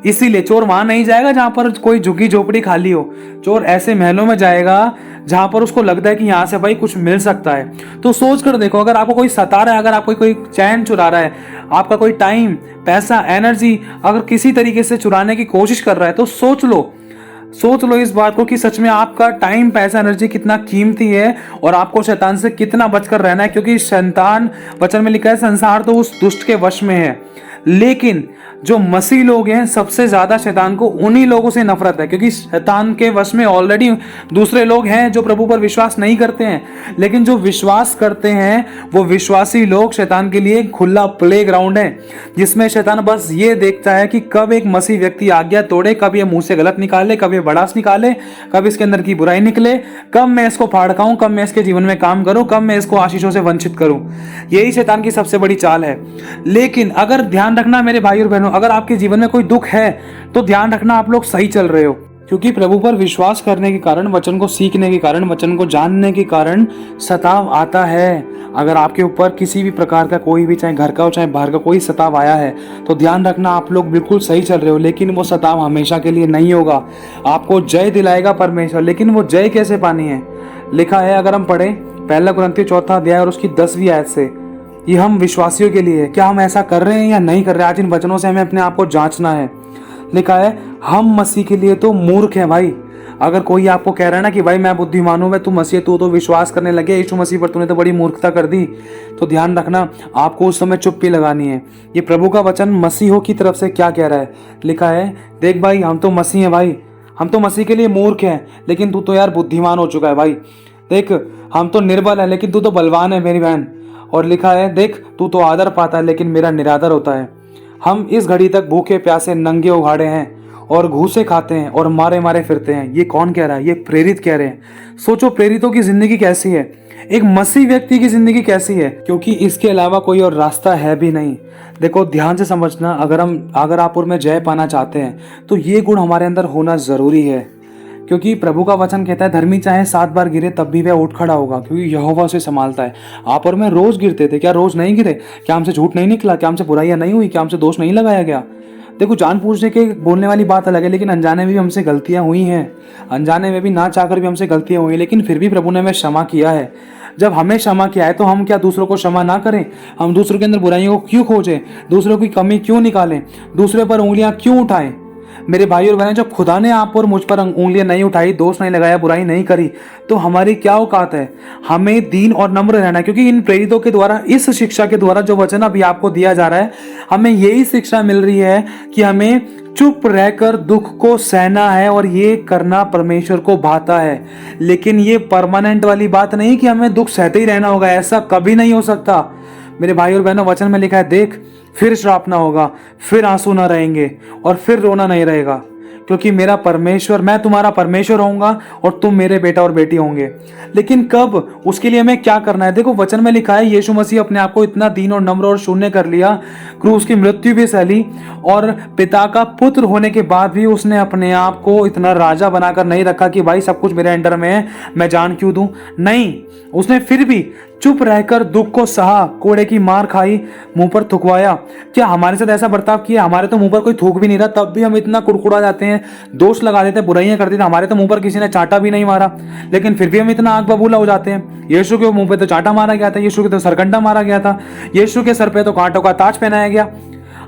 इसीलिए चोर वहां नहीं जाएगा जहां पर कोई झुग्गी झोपड़ी खाली हो। चोर ऐसे महलों में जाएगा जहां पर उसको लगता है कि यहां से भाई कुछ मिल सकता है। तो सोच कर देखो, अगर आपको कोई सता रहा है, अगर आपको कोई चैन चुरा रहा है, आपका कोई टाइम, पैसा, एनर्जी अगर किसी तरीके से चुराने की कोशिश कर रहा है, तो सोच लो इस बात को कि सच में आपका टाइम, पैसा, एनर्जी कितना कीमती है और आपको शैतान से कितना बचकर रहना है। क्योंकि शैतान, वचन में लिखा है, संसार तो उस दुष्ट के वश में है, लेकिन जो मसीह लोग हैं, सबसे ज्यादा शैतान को उन्हीं लोगों से नफरत है। क्योंकि शैतान के वश में ऑलरेडी दूसरे लोग हैं जो प्रभु पर विश्वास नहीं करते हैं, लेकिन जो विश्वास करते हैं वो विश्वासी लोग शैतान के लिए खुला प्लेग्राउंड है, जिसमें शैतान बस ये देखता है कि कब एक मसीह व्यक्ति आज्ञा तोड़े, कब ये मुंह से गलत निकाले, कब ये बड़ास निकाले, कब इसके अंदर की बुराई निकले, कब मैं इसको फाड़काऊं, कब मैं इसके जीवन में काम करूं, कब मैं इसको आशीषों से वंचित करूं। यही शैतान की सबसे बड़ी चाल है। लेकिन अगर ध्यान रखना मेरे भाई और बहनों, अगर आपके जीवन में कोई दुख है तो ध्यान रखना, आप लोग सही चल रहे हो। क्योंकि प्रभु पर विश्वास करने के कारण, वचन को सीखने के कारण, वचन को जानने के कारण सताव आता है। अगर आपके ऊपर किसी भी प्रकार का कोई भी, चाहे घर का हो चाहे बाहर का, कोई सताव आया है, तो ध्यान रखना आप लोग बिल्कुल सही चल रहे हो। लेकिन वो सताव हमेशा के लिए नहीं होगा। आपको जय दिलाएगा परमेश्वर, लेकिन वो जय कैसे पानी है? लिखा है, अगर हम पढ़े 1 कुरिन्थियों 4 अध्याय और उसकी 10वीं आयत से, ये हम विश्वासियों के लिए, क्या हम ऐसा कर रहे हैं या नहीं कर रहे? आज इन वचनों से हमें अपने आप को जांचना है। लिखा है, हम मसीह के लिए तो मूर्ख हैं भाई। अगर कोई आपको कह रहा है ना कि भाई मैं बुद्धिमान हूं, तू मसीह, तू तो विश्वास करने लगे यीशु मसीह पर, तूने तो बड़ी मूर्खता कर दी, तो ध्यान रखना, आपको उस समय चुप्पी लगानी है। ये प्रभु का वचन मसीहों की तरफ से क्या कह रहा है? लिखा है, देख भाई, हम तो मसीह हैं भाई, हम तो मसीह के लिए मूर्ख हैं, लेकिन तू तो यार बुद्धिमान हो चुका है भाई। देख, हम तो निर्बल है, लेकिन तू तो बलवान है मेरी बहन। और लिखा है, देख, तू तो आदर पाता है, लेकिन मेरा निरादर होता है। हम इस घड़ी तक भूखे प्यासे नंगे उघाड़े हैं और घूसे खाते हैं और मारे मारे फिरते हैं। ये कौन कह रहा है? ये प्रेरित कह रहे हैं। सोचो, प्रेरितों की जिंदगी कैसी है, एक मसीह व्यक्ति की जिंदगी कैसी है, क्योंकि इसके अलावा कोई और रास्ता है भी नहीं। देखो, ध्यान से समझना, अगर आप और मैं जय पाना चाहते हैं तो ये गुण हमारे अंदर होना जरूरी है। क्योंकि प्रभु का वचन कहता है, धर्मी चाहे 7 बार गिरे तब भी वह उठ खड़ा होगा, क्योंकि यहोवा उसे संभालता है। आप और मैं रोज गिरते थे, क्या रोज नहीं गिरे? क्या हमसे झूठ नहीं निकला? क्या हमसे बुराइयां नहीं हुई? क्या हमसे दोष नहीं लगाया गया? देखो, जान पूछने के बोलने वाली बात अलग है, लेकिन अनजाने में भी हमसे गलतियां हुई हैं, अनजाने में भी ना चाहकर भी हमसे गलतियां हुई, लेकिन फिर भी प्रभु ने हमें क्षमा किया है। जब हमें क्षमा किया है तो हम क्या दूसरों को क्षमा ना करें? हम दूसरों के अंदर बुराइयों को क्यों खोजें? दूसरों की कमी क्यों निकालें? दूसरे पर उंगलियां क्यों उठाएं? मेरे भाई और बहन, जब खुदा ने आप और मुझ पर उंगलियां नहीं उठाई, दोष नहीं लगाया, बुराई नहीं करी, तो हमारी क्या औकात है? हमें दीन और नम्र रहना है। क्योंकि इन प्रेरितों के द्वारा, इस शिक्षा के द्वारा जो वचन अभी आपको दिया जा रहा है, हमें यही शिक्षा मिल रही है कि हमें चुप रहकर दुख को सहना है, और ये करना परमेश्वर को भाता है। लेकिन ये परमानेंट वाली बात नहीं कि हमें दुख सहते ही रहना होगा, ऐसा कभी नहीं हो सकता। मेरे भाई और बहनों, वचन में लिखा है, देख, फिर श्राप ना होगा, फिर आंसू ना रहेंगे और फिर रोना नहीं रहेगा, क्योंकि मेरा परमेश्वर, मैं तुम्हारा परमेश्वर होऊंगा और तुम मेरे बेटा और बेटी होंगे। लेकिन कब? उसके लिए हमें क्या करना है? देखो, वचन में लिखा है, यीशु मसीह अपने आप को इतना दीन और नम्र और शून्य कर लिया, क्रूस की मृत्यु भी सहली, और पिता का पुत्र होने के बाद भी उसने अपने आप को इतना राजा बनाकर नहीं रखा कि भाई सब कुछ मेरे अंडर में है, मैं जान क्यों दूं। नहीं, उसने फिर भी चुप रहकर दुख को सहा, कोड़े की मार खाई, मुंह पर थुकवाया। क्या हमारे साथ ऐसा बर्ताव किया? हमारे तो मुंह पर कोई थूक भी नहीं रहा, तब भी हम इतना कुड़कुड़ा जाते हैं, दोष लगा देते हैं, बुराइयां कर देते हैं। हमारे तो मुंह पर किसी ने चांटा भी नहीं मारा, लेकिन फिर भी हम इतना आग बबूला हो जाते हैं। यीशु के मुंह पे तो चांटा मारा गया था, यीशु के तो सरकंडा मारा गया था, यीशु के सर पे तो कांटों का ताज पहनाया गया।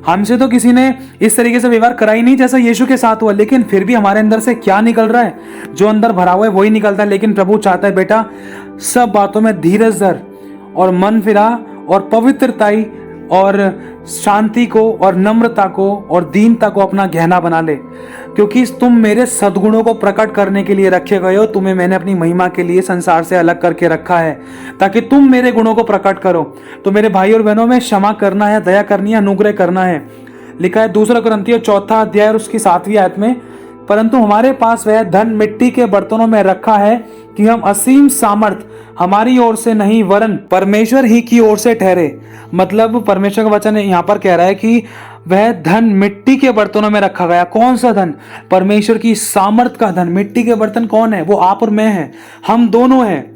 हमसे तो किसी ने इस तरीके से व्यवहार करा ही नहीं जैसा यीशु के साथ हुआ, लेकिन फिर भी हमारे अंदर से क्या निकल रहा है? जो अंदर भरा हुआ है वही निकलता है। लेकिन प्रभु चाहता है, बेटा, सब बातों में धीरज धर और मन फिरा और पवित्रताई और शांति को और नम्रता को और दीनता को अपना गहना बना ले, क्योंकि तुम मेरे सद्गुणों को प्रकट करने के लिए रखे गए हो। तुम्हें मैंने अपनी महिमा के लिए संसार से अलग करके रखा है ताकि तुम मेरे गुणों को प्रकट करो। तो मेरे भाई और बहनों में क्षमा करना है, दया करनी है, अनुग्रह करना है। लिखा है 2 कुरिन्थियों 4 अध्याय और उसकी 7वीं आयत में, परंतु हमारे पास वह धन मिट्टी के बर्तनों में रखा है कि हम असीम सामर्थ हमारी ओर से नहीं वरन परमेश्वर ही की ओर से ठहरे। मतलब परमेश्वर का वचन यहाँ पर कह रहा है कि वह धन मिट्टी के बर्तनों में रखा गया। कौन सा धन? परमेश्वर की सामर्थ का धन। मिट्टी के बर्तन कौन है? वो आप और मैं हैं, हम दोनों हैं।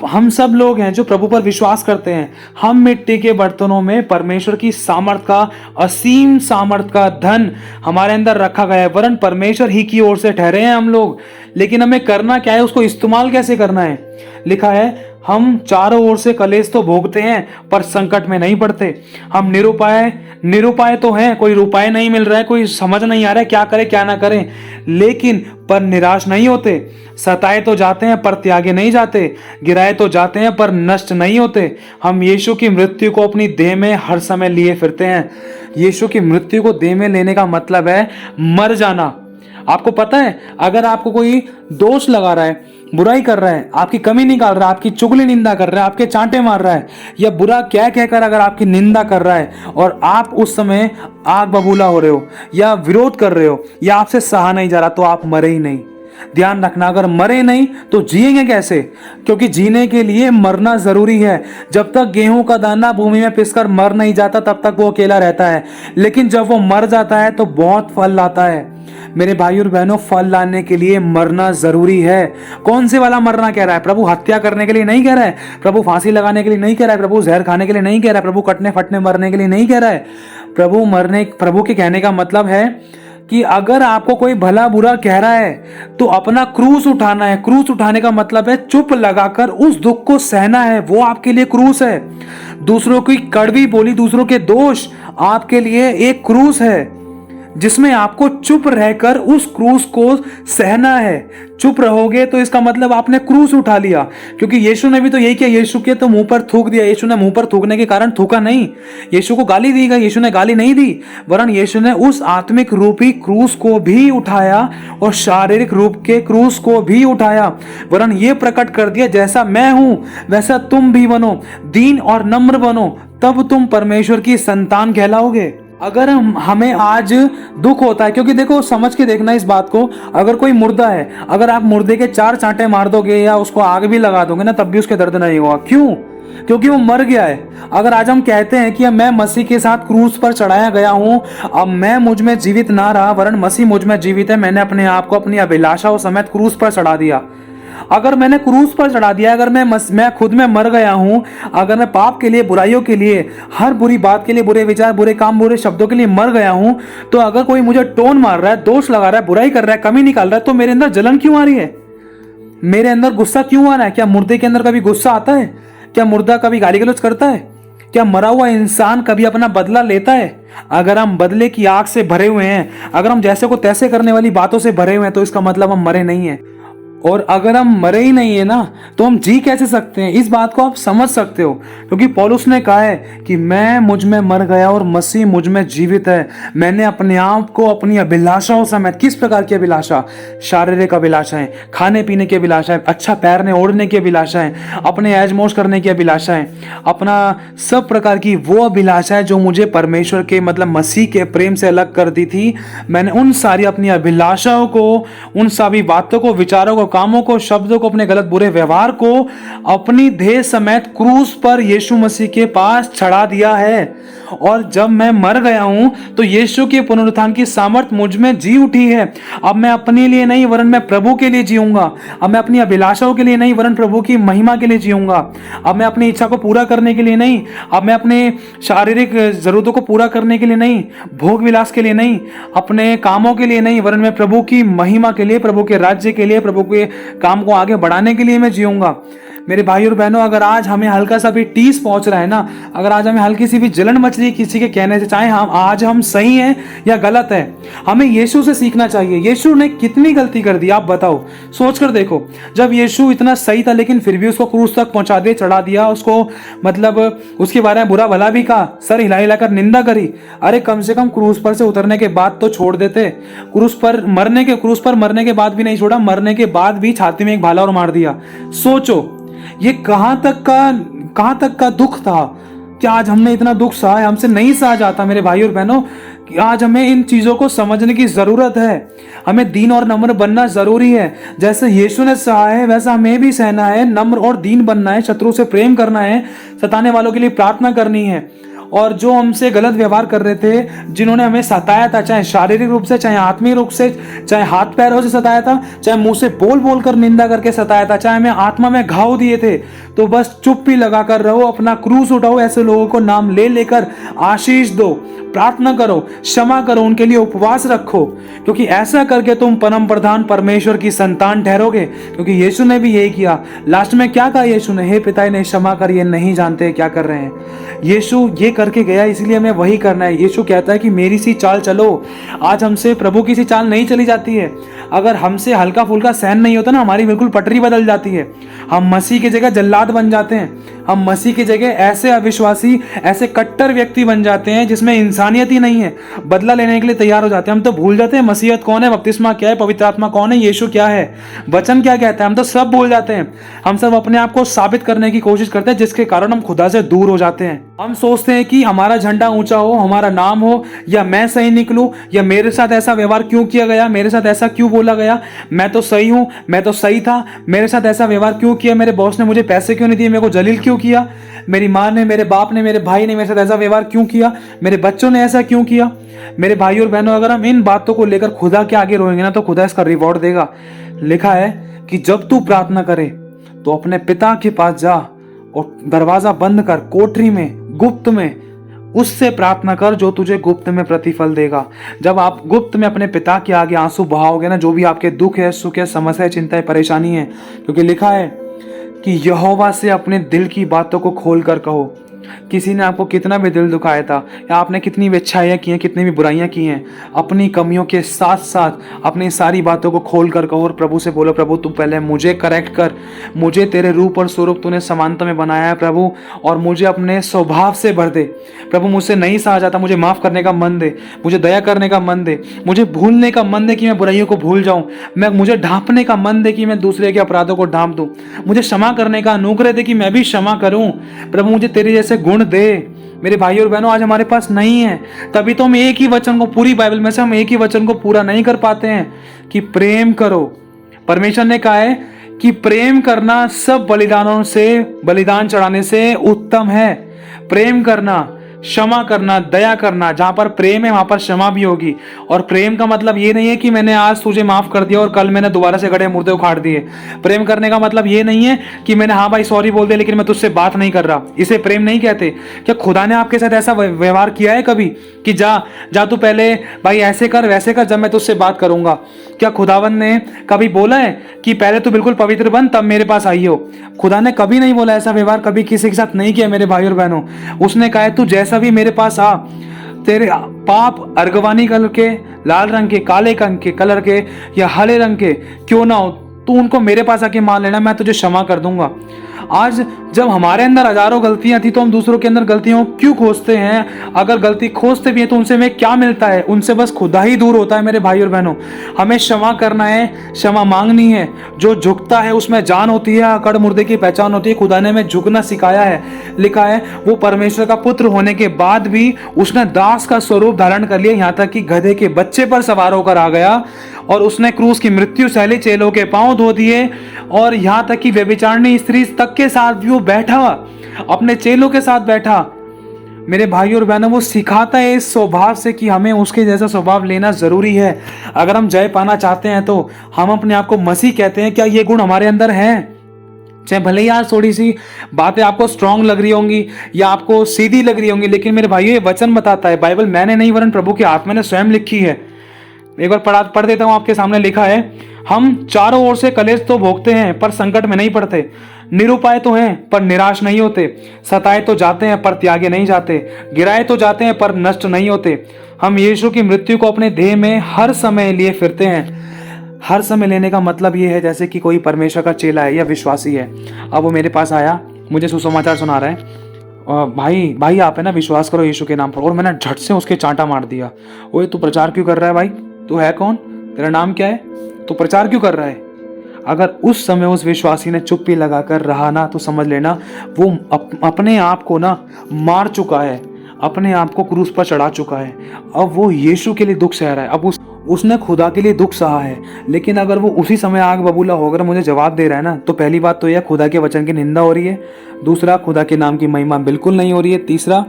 हम सब लोग हैं जो प्रभु पर विश्वास करते हैं। हम मिट्टी के बर्तनों में परमेश्वर की सामर्थ का, असीम सामर्थ का धन हमारे अंदर रखा गया है, वरन परमेश्वर ही की ओर से ठहरे हैं हम लोग। लेकिन हमें करना क्या है? उसको इस्तेमाल कैसे करना है? लिखा है हम चारों ओर से कलेश तो भोगते हैं पर संकट में नहीं पड़ते। हम निरुपाय तो हैं, कोई उपाय नहीं मिल रहा है, कोई समझ नहीं आ रहा है क्या करें क्या ना करें, लेकिन पर निराश नहीं होते। सताए तो जाते हैं पर त्यागे नहीं जाते, गिराए तो जाते हैं पर नष्ट नहीं होते। हम यीशु की मृत्यु को अपनी देह में हर समय लिए फिरते हैं। यीशु की मृत्यु को देह में लेने का मतलब है मर जाना। आपको पता है, अगर आपको कोई दोष लगा रहा है, बुराई कर रहा है, आपकी कमी निकाल रहा है, आपकी चुगली निंदा कर रहा है, आपके चांटे मार रहा है, या बुरा क्या कहकर अगर आपकी निंदा कर रहा है और आप उस समय आग बबूला हो रहे हो या विरोध कर रहे हो या आपसे सहा नहीं जा रहा, तो आप मरे ही नहीं। ध्यान रखना, अगर मरे नहीं तो जिएंगे कैसे? क्योंकि जीने के लिए मरना जरूरी है। जब तक गेहूं का दाना भूमि में पिसकर मर नहीं जाता तब तक वो अकेला रहता है, लेकिन जब वो मर जाता है तो बहुत फल लाता है। मेरे भाई और बहनों, फल लाने के लिए मरना जरूरी है। कौन से वाला मरना कह रहा है? प्रभु हत्या करने के लिए नहीं कह रहा है, प्रभु फांसी लगाने के लिए नहीं कह रहा है, प्रभु जहर खाने के लिए नहीं कह रहा है, प्रभु कटने फटने मरने के लिए नहीं कह रहा है। प्रभु के कहने का मतलब है कि अगर आपको कोई भला बुरा कह रहा है तो अपना क्रूस उठाना है। क्रूस उठाने का मतलब है चुप लगाकर उस दुख को सहना है, वो आपके लिए क्रूस है। दूसरों की कड़वी बोली, दूसरों के दोष आपके लिए एक क्रूस है, जिसमें आपको चुप रहकर उस क्रूस को सहना है। चुप रहोगे तो इसका मतलब आपने क्रूस उठा लिया, क्योंकि यीशु ने भी तो यही किया। यीशु के तो मुंह पर थूक दिया। यीशु ने मुंह पर थूकने के कारण थूका नहीं, यीशु को गाली दी गई, यीशु ने गाली नहीं दी, वरन यीशु ने उस आत्मिक रूपी क्रूस को भी उठाया और शारीरिक रूप के क्रूस को भी उठाया, वरन ये प्रकट कर दिया जैसा मैं हूं वैसा तुम भी बनो, दीन और नम्र बनो, तब तुम परमेश्वर की संतान कहलाओगे। अगर हमें आज दुख होता है, क्योंकि देखो समझ के देखना इस बात को, अगर कोई मुर्दा है, अगर आप मुर्दे के 4 चांटे मार दोगे या उसको आग भी लगा दोगे ना, तब भी उसके दर्द नहीं होगा। क्यों? क्योंकि वो मर गया है। अगर आज हम कहते हैं कि मैं मसीह के साथ क्रूस पर चढ़ाया गया हूं, अब मैं मुझ में जीवित ना रहा वरन मसीह मुझ में जीवित है, मैंने अपने आप को अपनी अभिलाषाओं समेत क्रूस पर चढ़ा दिया। अगर मैंने क्रूस पर चढ़ा दिया, अगर मैं खुद में मर गया हूं, अगर मैं पाप के लिए, बुराइयों के लिए, हर बुरी बात के लिए, बुरे विचार, बुरे काम, बुरे शब्दों के लिए मर गया हूं, तो अगर कोई मुझे टोन मार रहा है, दोष लगा रहा है, बुराई कर रहा है, कमी निकाल रहा है, तो मेरे अंदर जलन क्यों आ रही है? मेरे अंदर गुस्सा क्यों आ रहा है? क्या मुर्दे के अंदर कभी गुस्सा आता है? क्या मुर्दा कभी गाली गलौज करता है? क्या मरा हुआ इंसान कभी अपना बदला लेता है? अगर हम बदले की आग से भरे हुए हैं, अगर हम जैसे को तैसे करने वाली बातों से भरे हुए हैं, तो इसका मतलब हम मरे नहीं हैं। और अगर हम मरे ही नहीं है ना, तो हम जी कैसे सकते हैं? इस बात को आप समझ सकते हो, क्योंकि पौलुस ने कहा है कि मैं मुझ में मर गया और मसीह मुझ में जीवित है। मैंने अपने आप को अपनी अभिलाषाओं समेत, किस प्रकार की अभिलाषा? शारीरिक अभिलाषाएं, खाने पीने की अभिलाषाएं, अच्छा पैरने ओढ़ने की अभिलाषाएं, अपने ऐश मौज करने की अभिलाषाएं, अपना सब प्रकार की वो अभिलाषाएं जो मुझे परमेश्वर के, मतलब मसीह के प्रेम से अलग कर दी थी, मैंने उन सारी अपनी अभिलाषाओं को, उन सभी बातों को, विचारों को, कामों को, शब्दों को, अपने गलत बुरे व्यवहार को अपनी देह समेत क्रूस पर यीशु मसीह के पास चढ़ा दिया है। और जब मैं मर गया हूं तो यीशु के पुनरुत्थान की सामर्थ मुझ में जी उठी है। अब मैं अपने लिए नहीं वरन मैं प्रभु के लिए जीऊंगा। अब मैं अपनी अभिलाषाओं के लिए नहीं वरन प्रभु की महिमा के लिए जीऊंगा। अब मैं अपनी इच्छा को पूरा करने के लिए नहीं, अब मैं अपने शारीरिक जरूरतों को पूरा करने के लिए नहीं, भोग विलास के लिए नहीं, अपने कामों के लिए नहीं, वरन मैं प्रभु की महिमा के लिए, प्रभु के राज्य के लिए, प्रभु के काम को आगे बढ़ाने के लिए मैं जीऊंगा। मेरे भाई और बहनों, अगर आज हमें हल्का सा भी टीस पहुंच रहा है ना, अगर आज हमें हल्की सी भी जलन मच रही है किसी के कहने से, चाहे हम सही हैं या गलत है, हमें यीशु से सीखना चाहिए। यीशु ने कितनी गलती कर दी आप बताओ, सोच कर देखो। जब यीशु इतना सही था लेकिन फिर भी उसको क्रूस तक पहुंचा दिया, चढ़ा दिया उसको, मतलब उसके बारे में बुरा भला भी कहा, सर हिला हिलाकर निंदा करी। अरे कम से कम क्रूस पर से उतरने के बाद तो छोड़ देते। क्रूस पर मरने के बाद भी नहीं छोड़ा, मरने के बाद भी छाती में एक भाला और मार दिया। सोचो ये कहां तक का दुख था। क्या आज हमने इतना दुख सहा है? हमसे नहीं सहा जाता मेरे भाई और बहनों। कि आज हमें इन चीजों को समझने की जरूरत है। हमें दीन और नम्र बनना जरूरी है। जैसे यीशु ने सहा है वैसा हमें भी सहना है, नम्र और दीन बनना है, शत्रु से प्रेम करना है, सताने वालों के लिए प्रार्थना करनी है। और जो हमसे गलत व्यवहार कर रहे थे, जिन्होंने हमें सताया था, चाहे शारीरिक रूप से, चाहे आत्मिक रूप से, चाहे हाथ पैरों से सताया था, चाहे मुंह से बोल बोल कर निंदा करके सताया था, चाहे हमें आत्मा में घाव दिए थे, तो बस चुप ही लगा कर रहो, अपना क्रूस उठाओ, ऐसे लोगों को नाम ले लेकर आशीष दो, प्रार्थना करो, क्षमा करो, उनके लिए उपवास रखो, क्योंकि ऐसा करके तुम परम प्रधान परमेश्वर की संतान ठहरोगे। क्योंकि यीशु ने भी यही किया। लास्ट में क्या कहा यीशु ने? हे पिता इन्हें क्षमा कर, ये नहीं जानते क्या कर रहे हैं। यीशु ये करके गया, इसलिए हमें वही करना है। यीशु कहता है कि मेरी सी चाल चलो। आज हमसे प्रभु की सी चाल नहीं चली जाती है। अगर हमसे हल्का फुल्का सहन नहीं होता ना, हमारी बिल्कुल पटरी बदल जाती है। हम मसीह की जगह जल्लाद बन जाते हैं। हम मसीह की जगह ऐसे अविश्वासी, ऐसे कट्टर व्यक्ति बन जाते हैं जिसमें इंसानियत ही नहीं है। बदला लेने के लिए तैयार हो जाते हैं। हम तो भूल जाते हैं मसीहत कौन है, बपतिस्मा क्या है, पवित्र आत्मा कौन है, यीशु क्या है, वचन क्या कहता है, हम तो सब भूल जाते हैं। हम सब अपने आप को साबित करने की कोशिश करते हैं, जिसके कारण हम खुदा से दूर हो जाते हैं। हम सोचते हैं कि हमारा झंडा ऊंचा हो, हमारा नाम हो, या मैं सही निकलूं, या मेरे साथ ऐसा व्यवहार क्यों किया गया, मेरे साथ ऐसा क्यों बोला गया, मैं तो सही हूं, मैं तो सही था, मेरे साथ ऐसा व्यवहार क्यों किया, मेरे बॉस ने मुझे पैसे क्यों नहीं दिए, मेरे को जलील क्यों किया, मेरी माँ ने, मेरे बाप ने, मेरे भाई ने मेरे साथ ऐसा व्यवहार क्यों किया, मेरे बच्चों ने ऐसा क्यों किया। मेरे भाई और बहनों, अगर हम इन बातों को लेकर खुदा के आगे रोएंगे ना, तो खुदा इसका रिवॉर्ड देगा। लिखा है कि जब तू प्रार्थना करे तो अपने पिता के पास जा और दरवाजा बंद कर, कोठरी में, गुप्त में उससे प्रार्थना कर, जो तुझे गुप्त में प्रतिफल देगा। जब आप गुप्त में अपने पिता के आगे आंसू बहाओगे ना, जो भी आपके दुख है, सुख है, समस्या है, चिंता है, परेशानी है, क्योंकि लिखा है कि यहोवा से अपने दिल की बातों को खोल कर कहो। किसी ने आपको कितना भी दिल दुखाया था, या आपने कितनी भी अच्छाइयाँ की हैं, कितनी भी बुराइयां की हैं, अपनी कमियों के साथ साथ अपनी सारी बातों को खोल कर कहो और प्रभु से बोलो, प्रभु तू पहले मुझे करेक्ट कर, मुझे तेरे रूप और स्वरूप तूने समानता में बनाया है प्रभु, और मुझे अपने स्वभाव से भर दे प्रभु। मुझसे नहीं सहा जाता, मुझे माफ़ करने का मन दे, मुझे दया करने का मन दे, मुझे भूलने का मन दे कि मैं बुराइयों को भूल जाऊँ, मुझे ढांपने का मन दे कि मैं दूसरे के अपराधों को ढांप दूँ, मुझे क्षमा करने का अनुग्रह दे कि मैं भी क्षमा करूँ प्रभु, मुझे तेरे जैसे गुण दे। मेरे भाई और बहनों, आज हमारे पास नहीं है, तभी तो हम एक ही वचन को, पूरी बाइबल में से हम एक ही वचन को पूरा नहीं कर पाते हैं कि प्रेम करो। परमेश्वर ने कहा है कि प्रेम करना सब बलिदानों से, बलिदान चढ़ाने से उत्तम है। प्रेम करना, क्षमा करना, दया करना, जहां पर प्रेम है वहां पर क्षमा भी होगी। और प्रेम का मतलब ये नहीं है कि मैंने आज तुझे माफ कर दिया और कल मैंने दोबारा से गड़े मुर्दे उखाड़ दिए। प्रेम करने का मतलब ये नहीं है कि मैंने हाँ भाई सॉरी बोल दिया लेकिन मैं तुझसे बात नहीं कर रहा, इसे प्रेम नहीं कहते। क्या खुदा ने आपके साथ ऐसा व्यवहार किया है कभी कि जा तू पहले भाई ऐसे कर वैसे कर, जब मैं तुझसे बात करूंगा? क्या खुदावन ने कभी बोला है कि पहले तू बिल्कुल पवित्र बन तब मेरे पास आई हो? खुदा ने कभी नहीं बोला, ऐसा व्यवहार कभी किसी के साथ नहीं किया मेरे भाई और बहनों। उसने कहा है तू जैसा भी मेरे पास आ, तेरे पाप अर्गवानी कलर के, लाल रंग के, काले रंग के कलर के या हरे रंग के क्यों ना हो, तू उनको मेरे पास आके मान लेना, मैं तुझे क्षमा कर दूंगा। आज जब हमारे अंदर हजारों गलतियां थी तो हम दूसरों के अंदर गलतियों क्यों खोजते हैं? अगर गलती खोजते भी हैं तो उनसे हमें क्या मिलता है? उनसे बस खुदा ही दूर होता है मेरे भाई और बहनों। हमें क्षमा करना है, क्षमा मांगनी है। जो झुकता है उसमें जान होती है, अकड़ मुर्दे की पहचान होती है। खुदा ने हमें झुकना सिखाया है। लिखा है वो परमेश्वर का पुत्र होने के बाद भी उसने दास का स्वरूप धारण कर लिया, यहाँ तक कि गधे के बच्चे पर सवार होकर आ गया और उसने क्रूस की मृत्यु सहली, चेलों के पांव धो दिए और यहाँ तक कि व्यभिचारिणी स्त्री तक के साथ भी वो बैठा, अपने चेलों के साथ बैठा। मेरे भाई और बहनों, वो सिखाता है इस स्वभाव से कि हमें उसके जैसा स्वभाव लेना जरूरी है। अगर हम जय पाना चाहते हैं तो हम अपने आप को मसीह कहते हैं, क्या ये गुण हमारे अंदर हैं? चाहे भले ही आज थोड़ी सी बातें आपको स्ट्रांग लग रही होंगी या आपको सीधी लग रही होंगी, लेकिन मेरे भाइयों ये वचन बताता है, बाइबल मैंने नहीं वरन प्रभु की आत्मा ने स्वयं लिखी है। एक बार पढ़ देता हूं आपके सामने। लिखा है हम चारों ओर से कलेश तो भोगते हैं पर संकट में नहीं पड़ते। निरुपाय तो हैं पर निराश नहीं होते, सताए तो जाते हैं पर त्यागे नहीं जाते, गिराए तो जाते हैं पर नष्ट नहीं होते। हम यीशु की मृत्यु को अपने देह में हर समय लिए फिरते हैं। हर समय लेने का मतलब ये है जैसे कि कोई परमेश्वर का चेला है या विश्वासी है। अब वो मेरे पास आया, मुझे सुसमाचार सुना रहा है, भाई भाई आप है ना विश्वास करो यीशु के नाम पर, और मैंने झट से उसके चांटा मार दिया। ओए तू प्रचार क्यों कर रहा है भाई? तू है कौन? तेरा नाम क्या है? तू प्रचार क्यों कर रहा है? अगर उस समय उस विश्वासी ने चुप्पी लगाकर रहा ना तो समझ लेना वो अपने आप को ना मार चुका है, अपने आप को क्रूस पर चढ़ा चुका है। अब वो यीशु के लिए दुख सह रहा है, अब उसने खुदा के लिए दुख सहा है। लेकिन अगर वो उसी समय आग बबूला होकर मुझे जवाब दे रहा है ना, तो पहली बात तो यह खुदा के वचन की निंदा हो रही है, दूसरा खुदा के नाम की महिमा बिल्कुल नहीं हो रही है, तीसरा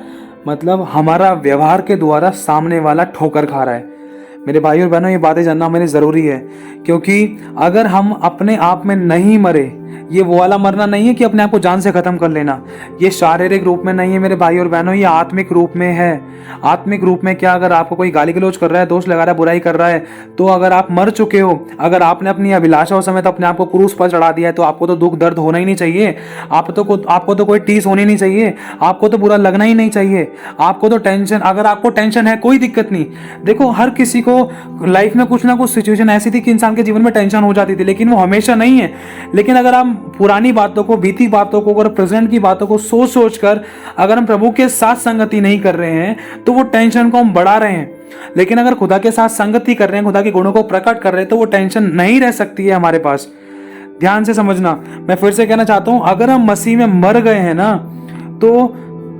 मतलब हमारा व्यवहार के द्वारा सामने वाला ठोकर खा रहा है। मेरे भाई और बहनों, ये बातें जानना मेरे ज़रूरी है, क्योंकि अगर हम अपने आप में नहीं मरे, ये वो वाला मरना नहीं है कि अपने आप को जान से ख़त्म कर लेना, ये शारीरिक रूप में नहीं है मेरे भाई और बहनों, ये आत्मिक रूप में है। आत्मिक रूप में क्या? अगर आपको कोई गाली गलौज कर रहा है, दोष लगा रहा है, बुराई कर रहा है, तो अगर आप मर चुके हो, अगर आपने अपनी अभिलाषाओं समेत अपने आप को क्रूस पर चढ़ा दिया है, तो आपको तो दुख दर्द होना ही नहीं चाहिए, आपको तो कोई टीस होनी नहीं चाहिए, आपको तो बुरा लगना ही नहीं चाहिए, आपको तो टेंशन, अगर आपको टेंशन है कोई दिक्कत नहीं। देखो हर किसी को लाइफ में कुछ ना कुछ सिचुएशन ऐसी थी कि इंसान के जीवन में टेंशन हो जाती थी, लेकिन वो हमेशा नहीं है। लेकिन अगर हम पुरानी बातों को, बीती बातों को और प्रेजेंट की बातों को सोच सोच कर अगर हम प्रभु के साथ संगति नहीं कर रहे हैं तो वो टेंशन को हम बढ़ा रहे हैं। लेकिन अगर खुदा के साथ संगति कर रहे हैं, खुदा के गुणों को प्रकट कर रहे हैं, तो वो टेंशन नहीं रह सकती है हमारे पास। ध्यान से समझना, मैं फिर से कहना चाहता हूं, अगर हम मसीह में मर गए हैं ना, तो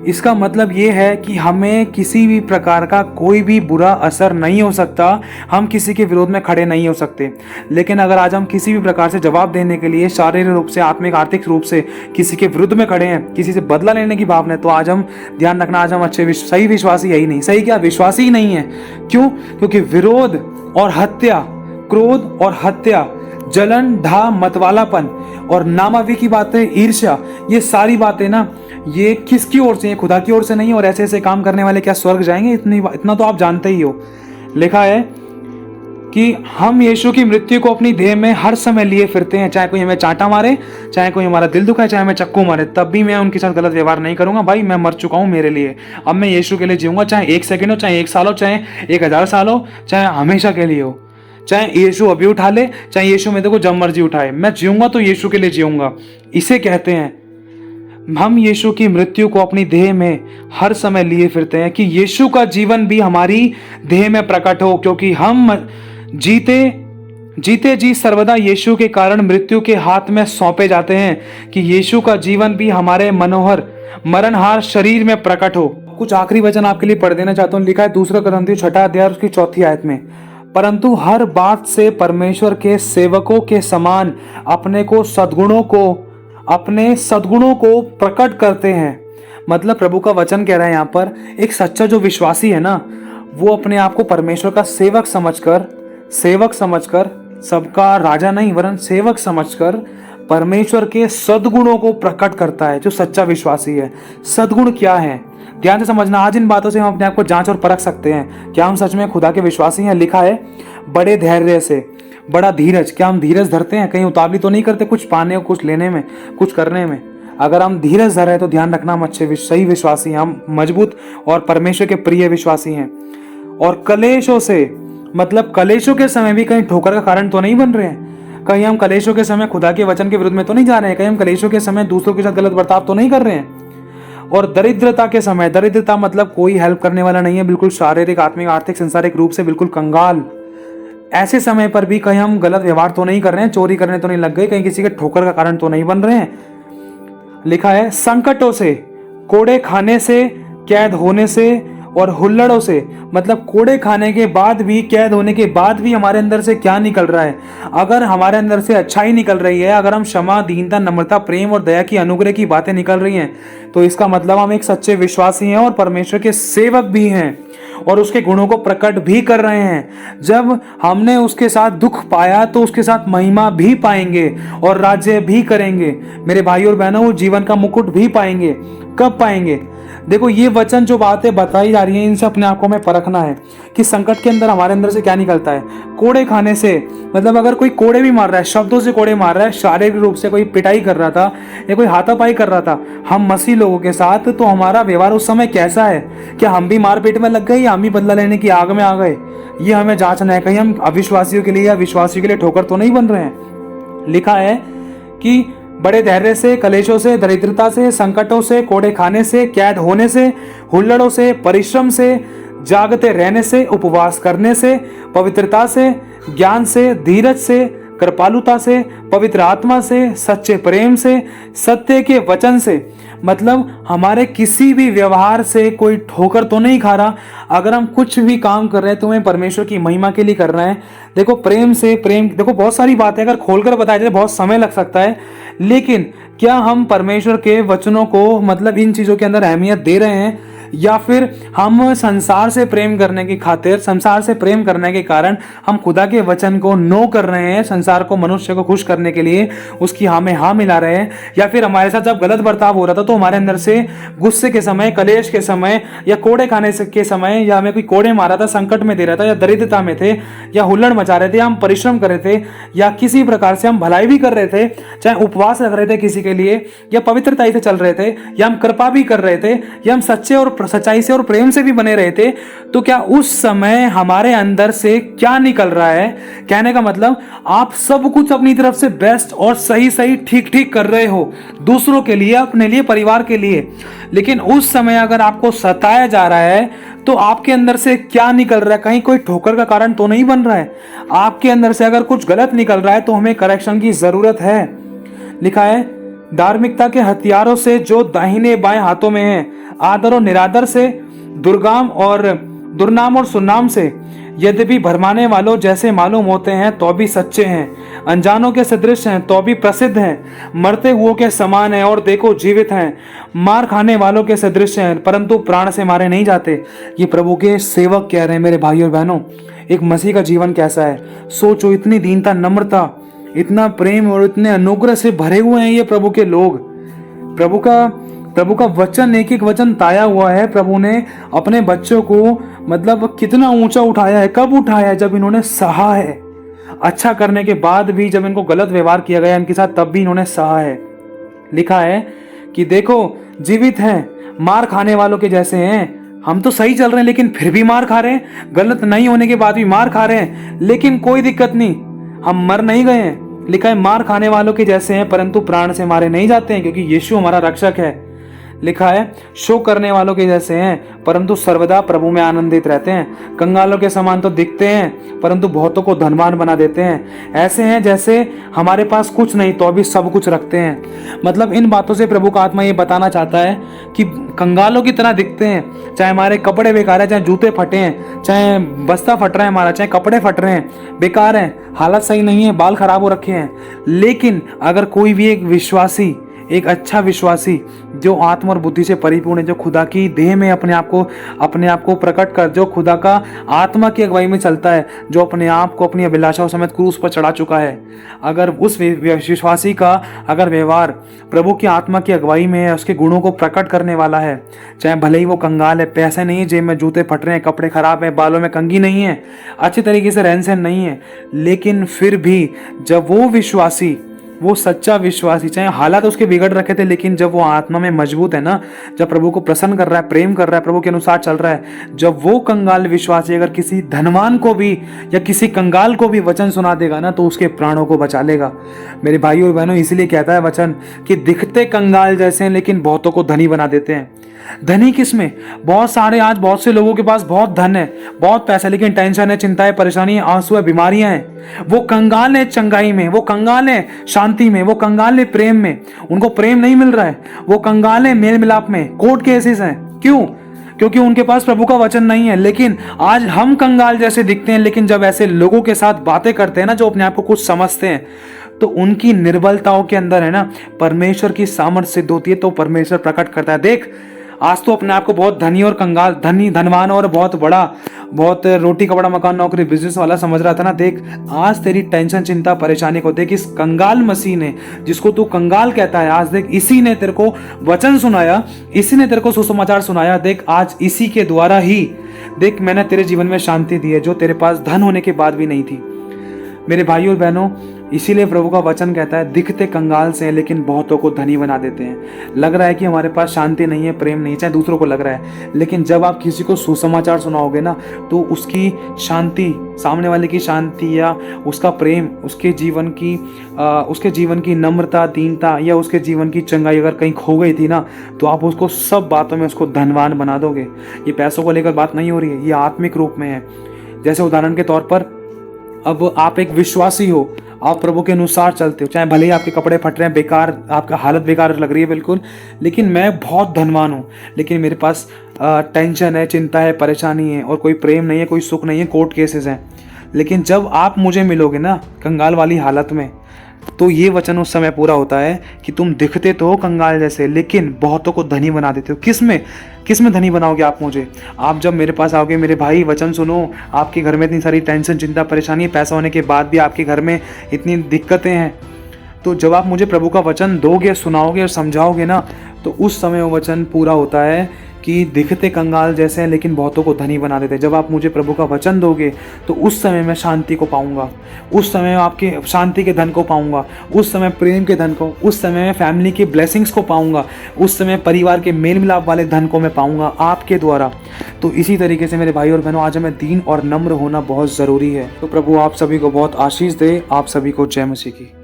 इसका मतलब ये है कि हमें किसी भी प्रकार का कोई भी बुरा असर नहीं हो सकता, हम किसी के विरोध में खड़े नहीं हो सकते। लेकिन अगर आज हम किसी भी प्रकार से जवाब देने के लिए शारीरिक रूप से, आत्मिक, आर्थिक रूप से किसी के विरुद्ध में खड़े हैं, किसी से बदला लेने की भावना है, तो आज हम ध्यान रखना, आज हम सही विश्वासी है ही नहीं। सही क्या? विश्वासी ही नहीं है। क्यों? क्योंकि विरोध और हत्या, क्रोध और हत्या, जलन, ढा, मतवालापन और नामावी की बातें, ईर्ष्या, ये सारी बातें ना, ये किसकी ओर से? ये खुदा की ओर से नहीं। और ऐसे ऐसे काम करने वाले क्या स्वर्ग जाएंगे? इतना तो आप जानते ही हो। लिखा है कि हम यीशु की मृत्यु को अपनी देह में हर समय लिए फिरते हैं, चाहे कोई हमें चांटा मारे, चाहे कोई हमारा दिल दुखाए, चाहे हमें चक्कू मारे, तब भी मैं उनके साथ गलत व्यवहार नहीं करूंगा। भाई मैं मर चुका हूं मेरे लिए, अब मैं यीशु के लिए जीऊंगा, चाहे 1 सेकंड हो, चाहे 1 साल हो, चाहे 1000 साल हो, चाहे हमेशा के लिए हो। चाहे यीशु अभी उठा ले, चाहे यीशु मेरे को जब मर्जी उठाए, मैं जीऊंगा तो यीशु के लिए जीऊंगा। इसे कहते हैं हम यीशु की मृत्यु को अपनी देह में हर समय लिए फिरते हैं कि यीशु का जीवन भी हमारी देह में प्रकट हो, क्योंकि हम जीते जी सर्वदा यीशु के कारण मृत्यु के हाथ में सौंपे जाते हैं, कि यीशु का जीवन भी हमारे मनोहर मरणहार शरीर में प्रकट हो। कुछ आखिरी वचन आपके लिए पढ़ देना चाहता हूँ। लिखा है 2 कुरिन्थियों 6 अध्याय उसकी 4 आयत में, परंतु हर बात से परमेश्वर के सेवकों के समान अपने सद्गुणों को प्रकट करते हैं। मतलब प्रभु का वचन कह रहा है यहाँ पर, एक सच्चा जो विश्वासी है ना, वो अपने आप को परमेश्वर का सेवक समझकर, सबका राजा नहीं वरन सेवक समझकर परमेश्वर के सद्गुणों को प्रकट करता है। जो सच्चा विश्वासी है, सद्गुण क्या है? ध्यान से समझना, आज इन बातों से हम अपने आप को जांच और परख सकते हैं, क्या हम सच में खुदा के विश्वासी हैं। लिखा है बड़े धैर्य से, बड़ा धीरज, क्या हम धीरज धरते हैं? कहीं उतावली तो नहीं करते कुछ पाने, कुछ लेने में, कुछ करने में? अगर हम धीरज धर रहे हैं तो ध्यान रखना हम सही विश्वासी हैं, हम मजबूत और परमेश्वर के प्रिय विश्वासी हैं। और कलेशों से, मतलब कलेशों के समय भी कहीं ठोकर का कारण तो नहीं बन रहे हैं, कहीं हम कलेशों के समय खुदा के वचन के विरुद्ध में तो नहीं जा रहे हैं, कहीं हम कलेशों के समय दूसरों के साथ गलत बर्ताव तो नहीं कर रहे हैं। और दरिद्रता के समय, दरिद्रता मतलब कोई हेल्प करने वाला नहीं है, बिल्कुल शारीरिक, आत्मिक, आर्थिक, संसारिक रूप से बिल्कुल कंगाल, ऐसे समय पर भी कहीं हम गलत व्यवहार तो नहीं कर रहे हैं, चोरी करने तो नहीं लग गए, कहीं किसी के ठोकर का कारण तो नहीं बन रहे हैं। लिखा है संकटों से, कोड़े खाने से, कैद होने से और हुल्लड़ों से, मतलब कोड़े खाने के बाद भी, कैद होने के बाद भी हमारे अंदर से क्या निकल रहा है? अगर हमारे अंदर से अच्छाई निकल रही है, अगर हम क्षमा, दीनता, नम्रता, प्रेम और दया की, अनुग्रह की बातें निकल रही हैं, तो इसका मतलब हम एक सच्चे विश्वासी हैं और परमेश्वर के सेवक भी हैं और उसके गुणों को प्रकट भी कर रहे हैं। जब हमने उसके साथ दुख पाया तो उसके साथ महिमा भी पाएंगे और राज्य भी करेंगे। मेरे भाई और बहनों, जीवन का मुकुट भी पाएंगे। कब पाएंगे? देखो ये वचन जो बातें बताई जा रही हैं इनसे अपने आप को हमें परखना है कि संकट के अंदर हमारे अंदर से क्या निकलता है। कोड़े खाने से मतलब अगर कोई कोड़े भी मार रहा है, शब्दों से कोड़े मार रहा है, शारीरिक रूप से कोई पिटाई कर रहा था या कोई हाथापाई कर रहा था हम मसीह लोगों के साथ, तो हमारा व्यवहार उस समय कैसा है? क्या हम भी मारपीट में लग गए या हम भी बदला लेने की आग में आ गए? ये हमें जांचना है, कहीं हम अविश्वासियों के लिए या विश्वासियों के लिए ठोकर तो नहीं बन रहे हैं। लिखा है कि बड़े धैर्य से, कलेशों से, दरिद्रता से, संकटों से, कोड़े खाने से, कैद होने से, हुल्लड़ों से, परिश्रम से, जागते रहने से, उपवास करने से, पवित्रता से, ज्ञान से, धीरज से, कृपालुता से, पवित्र आत्मा से, सच्चे प्रेम से, सत्य के वचन से, मतलब हमारे किसी भी व्यवहार से कोई ठोकर तो नहीं खा रहा। अगर हम कुछ भी काम कर रहे हैं तो हमें परमेश्वर की महिमा के लिए कर रहे हैं। देखो प्रेम से, प्रेम देखो बहुत सारी बातें अगर खोलकर बताया जाए बहुत समय लग सकता है, लेकिन क्या हम परमेश्वर के वचनों को मतलब इन चीजों के अंदर अहमियत दे रहे हैं, या फिर हम संसार से प्रेम करने की खातिर, संसार से प्रेम करने के कारण हम खुदा के वचन को नो कर रहे हैं, संसार को, मनुष्य को खुश करने के लिए उसकी हाँ में हाँ मिला रहे हैं। या फिर हमारे साथ जब गलत बर्ताव हो रहा था तो हमारे अंदर से गुस्से के समय, कलेश के समय या कोड़े खाने के समय, या हमें कोई कोड़े मारा था, संकट में दे रहा था, या दरिद्रता में थे, या हुल्लड़ मचा रहे थे, या हम परिश्रम कर रहे थे, या किसी प्रकार से हम भलाई भी कर रहे थे, चाहे उपवास रख रहे थे किसी के लिए, या पवित्रता से चल रहे थे, या हम कृपा भी कर रहे थे, या हम सच्चे और सच्चाई से और प्रेम से भी बने रहे थे, तो क्या उस समय हमारे अंदर से क्या निकल रहा है? कहने का मतलब आप सब कुछ अपनी तरफ से बेस्ट और सही सही ठीक ठीक कर रहे हो दूसरों के लिए, अपने लिए, परिवार के लिए, लेकिन उस समय अगर आपको सताया जा रहा है तो आपके अंदर से क्या निकल रहा है? कहीं कोई ठोकर का कारण तो नहीं बन रहा है? आपके अंदर से अगर कुछ गलत निकल रहा है तो हमें करेक्शन की जरूरत है। लिखा है धार्मिकता के हथियारों से जो दाहिने बाएं हाथों में है, आदर और निरादर से, दुर्नाम और सुनाम से, यद्यपि भरमाने वालों जैसे मालूम होते हैं तो भी सच्चे हैं, अनजानों के सदृश हैं तो भी प्रसिद्ध हैं, मरते हुओं के समान हैं और देखो जीवित हैं, मार खाने वालों के सदृश हैं परंतु प्राण से मारे नहीं जाते। ये प्रभु के सेवक कह रहे हैं मेरे भाई और बहनों, एक मसीह का जीवन कैसा है? सोचो, इतनी दीनता, नम्रता, इतना प्रेम और इतने अनुग्रह से भरे हुए हैं ये प्रभु के लोग। प्रभु का वचन, एक एक वचन ताया हुआ है। प्रभु ने अपने बच्चों को मतलब कितना ऊंचा उठाया है। कब उठाया है? जब इन्होंने सहा है। अच्छा करने के बाद भी जब इनको गलत व्यवहार किया गया इनके साथ, तब भी इन्होंने सहा है। लिखा है कि देखो जीवित हैं, मार खाने वालों के जैसे हैं। हम तो सही चल रहे हैं लेकिन फिर भी मार खा रहे हैं, गलत नहीं होने के बाद भी मार खा रहे हैं, लेकिन कोई दिक्कत नहीं, हम मर नहीं गए हैं। लिखा है मार खाने वालों के जैसे हैं परंतु प्राण से मारे नहीं जाते हैं, क्योंकि यीशु हमारा रक्षक है। लिखा है शोक करने वालों के जैसे हैं परंतु सर्वदा प्रभु में आनंदित रहते हैं, कंगालों के समान तो दिखते हैं परंतु बहुतों को धनवान बना देते हैं, ऐसे हैं जैसे हमारे पास कुछ नहीं तो अभी सब कुछ रखते हैं। मतलब इन बातों से प्रभु का आत्मा ये बताना चाहता है कि कंगालों की तरह दिखते हैं, चाहे हमारे कपड़े बेकार है, चाहे जूते फटे हैं, चाहे बस्ता फट रहा है हमारा, चाहे कपड़े फट रहे हैं, बेकार हैं, हालत सही नहीं है, बाल खराब हो रखे हैं, लेकिन अगर कोई भी एक विश्वासी, एक अच्छा विश्वासी जो आत्मा और बुद्धि से परिपूर्ण है, जो खुदा की देह में अपने आप को प्रकट कर, जो खुदा का आत्मा की अगुवाई में चलता है, जो अपने आप को अपनी अभिलाषाओं समेत क्रूस पर चढ़ा चुका है, अगर उस विश्वासी का अगर व्यवहार प्रभु की आत्मा की अगुवाई में है, उसके गुणों को प्रकट करने वाला है, चाहे भले ही वो कंगाल है, पैसे नहीं है जेब में, जूते फट रहे हैं, कपड़े खराब है, बालों में कंघी नहीं है, अच्छे तरीके से रहन सहन नहीं है, लेकिन फिर भी जब वो विश्वासी, वो सच्चा विश्वासी, चाहे हालात उसके बिगड़ रखे थे, लेकिन जब वो आत्मा में मजबूत है ना, जब प्रभु को प्रसन्न कर रहा है, प्रेम कर रहा है, प्रभु के अनुसार चल रहा है, जब वो कंगाल विश्वासी अगर किसी धनवान को भी या किसी कंगाल को भी वचन सुना देगा ना, तो उसके प्राणों को बचा लेगा। मेरे भाई और बहनों, इसलिए कहता है वचन कि दिखते कंगाल जैसे हैं लेकिन बहुतों को धनी बना देते हैं। धनी किसमें? आज बहुत से लोगों के पास बहुत धन है, बहुत पैसा, लेकिन टेंशन है, चिंता है, परेशानी है, आंसू है, बीमारियां हैं। वो कंगाल है चंगाई में, वो कंगाल है शांति में, वो कंगाल है प्रेम में, उनको प्रेम नहीं मिल रहा है, वो कंगाल है मेल मिलाप में, कोर्ट केसेस हैं। क्यों? क्योंकि उनके पास प्रभु का वचन नहीं है। लेकिन आज हम कंगाल जैसे दिखते हैं, लेकिन जब ऐसे लोगों के साथ बातें करते हैं ना, जो अपने आप को कुछ समझते हैं, तो उनकी निर्बलताओं के अंदर है ना परमेश्वर की सामर्थ्य सिद्ध होती है, तो परमेश्वर प्रकट करता है। देख, आज तो अपने आप को बहुत धनी और कंगाल, धनी धनवान और बहुत बड़ा, बहुत रोटी कपड़ा मकान नौकरी बिजनेस वाला समझ रहा था ना। देख आज तेरी टेंशन चिंता परेशानी को देख, इस कंगाल मसीह ने, जिसको तू कंगाल कहता है, आज देख इसी ने तेरे को वचन सुनाया, इसी ने तेरे को सुसमाचार सुनाया। देख आज इसी के द्वारा ही देख मैंने तेरे जीवन में शांति दी है, जो तेरे पास धन होने के बाद भी नहीं थी। मेरे भाइयों और बहनों, इसीलिए प्रभु का वचन कहता है, दिखते कंगाल से हैं लेकिन बहुतों को धनी बना देते हैं। लग रहा है कि हमारे पास शांति नहीं है, प्रेम नहीं, चाहे दूसरों को लग रहा है, लेकिन जब आप किसी को सुसमाचार सुनाओगे ना, तो उसकी शांति, सामने वाले की शांति या उसका प्रेम, उसके जीवन की नम्रता, दीनता या उसके जीवन की चंगाई अगर कहीं खो गई थी ना, तो आप उसको सब बातों में उसको धनवान बना दोगे। ये पैसों को लेकर बात नहीं हो रही है, ये आत्मिक रूप में है। जैसे उदाहरण के तौर पर, अब आप एक विश्वासी हो, आप प्रभु के अनुसार चलते हो, चाहे भले ही आपके कपड़े फट रहे हैं, बेकार, आपका हालत बेकार लग रही है बिल्कुल, लेकिन मैं बहुत धनवान हूँ, लेकिन मेरे पास टेंशन है, चिंता है, परेशानी है और कोई प्रेम नहीं है, कोई सुख नहीं है, कोर्ट केसेस हैं। लेकिन जब आप मुझे मिलोगे ना कंगाल वाली हालत में, तो ये वचन उस समय पूरा होता है कि तुम दिखते तो हो कंगाल जैसे, लेकिन बहुतों को धनी बना देते हो। किस में धनी बनाओगे आप मुझे? आप जब मेरे पास आओगे, मेरे भाई वचन सुनो, आपके घर में इतनी सारी टेंशन चिंता परेशानी, पैसा होने के बाद भी आपके घर में इतनी दिक्कतें हैं, तो जब आप मुझे प्रभु का वचन दोगे, सुनाओगे और समझाओगे ना, तो उस समय वो वचन पूरा होता है कि दिखते कंगाल जैसे हैं लेकिन बहुतों को धनी बना देते हैं। जब आप मुझे प्रभु का वचन दोगे, तो उस समय मैं शांति को पाऊंगा, उस समय आपके शांति के धन को पाऊंगा, उस समय प्रेम के धन को, उस समय मैं फैमिली की ब्लेसिंग्स को पाऊंगा, उस समय परिवार के मेल मिलाप वाले धन को मैं पाऊंगा आपके द्वारा। तो इसी तरीके से मेरे भाई और बहनों, आज हमें दीन और नम्र होना बहुत ज़रूरी है। तो प्रभु आप सभी को बहुत आशीष दे। आप सभी को जय मसीह की।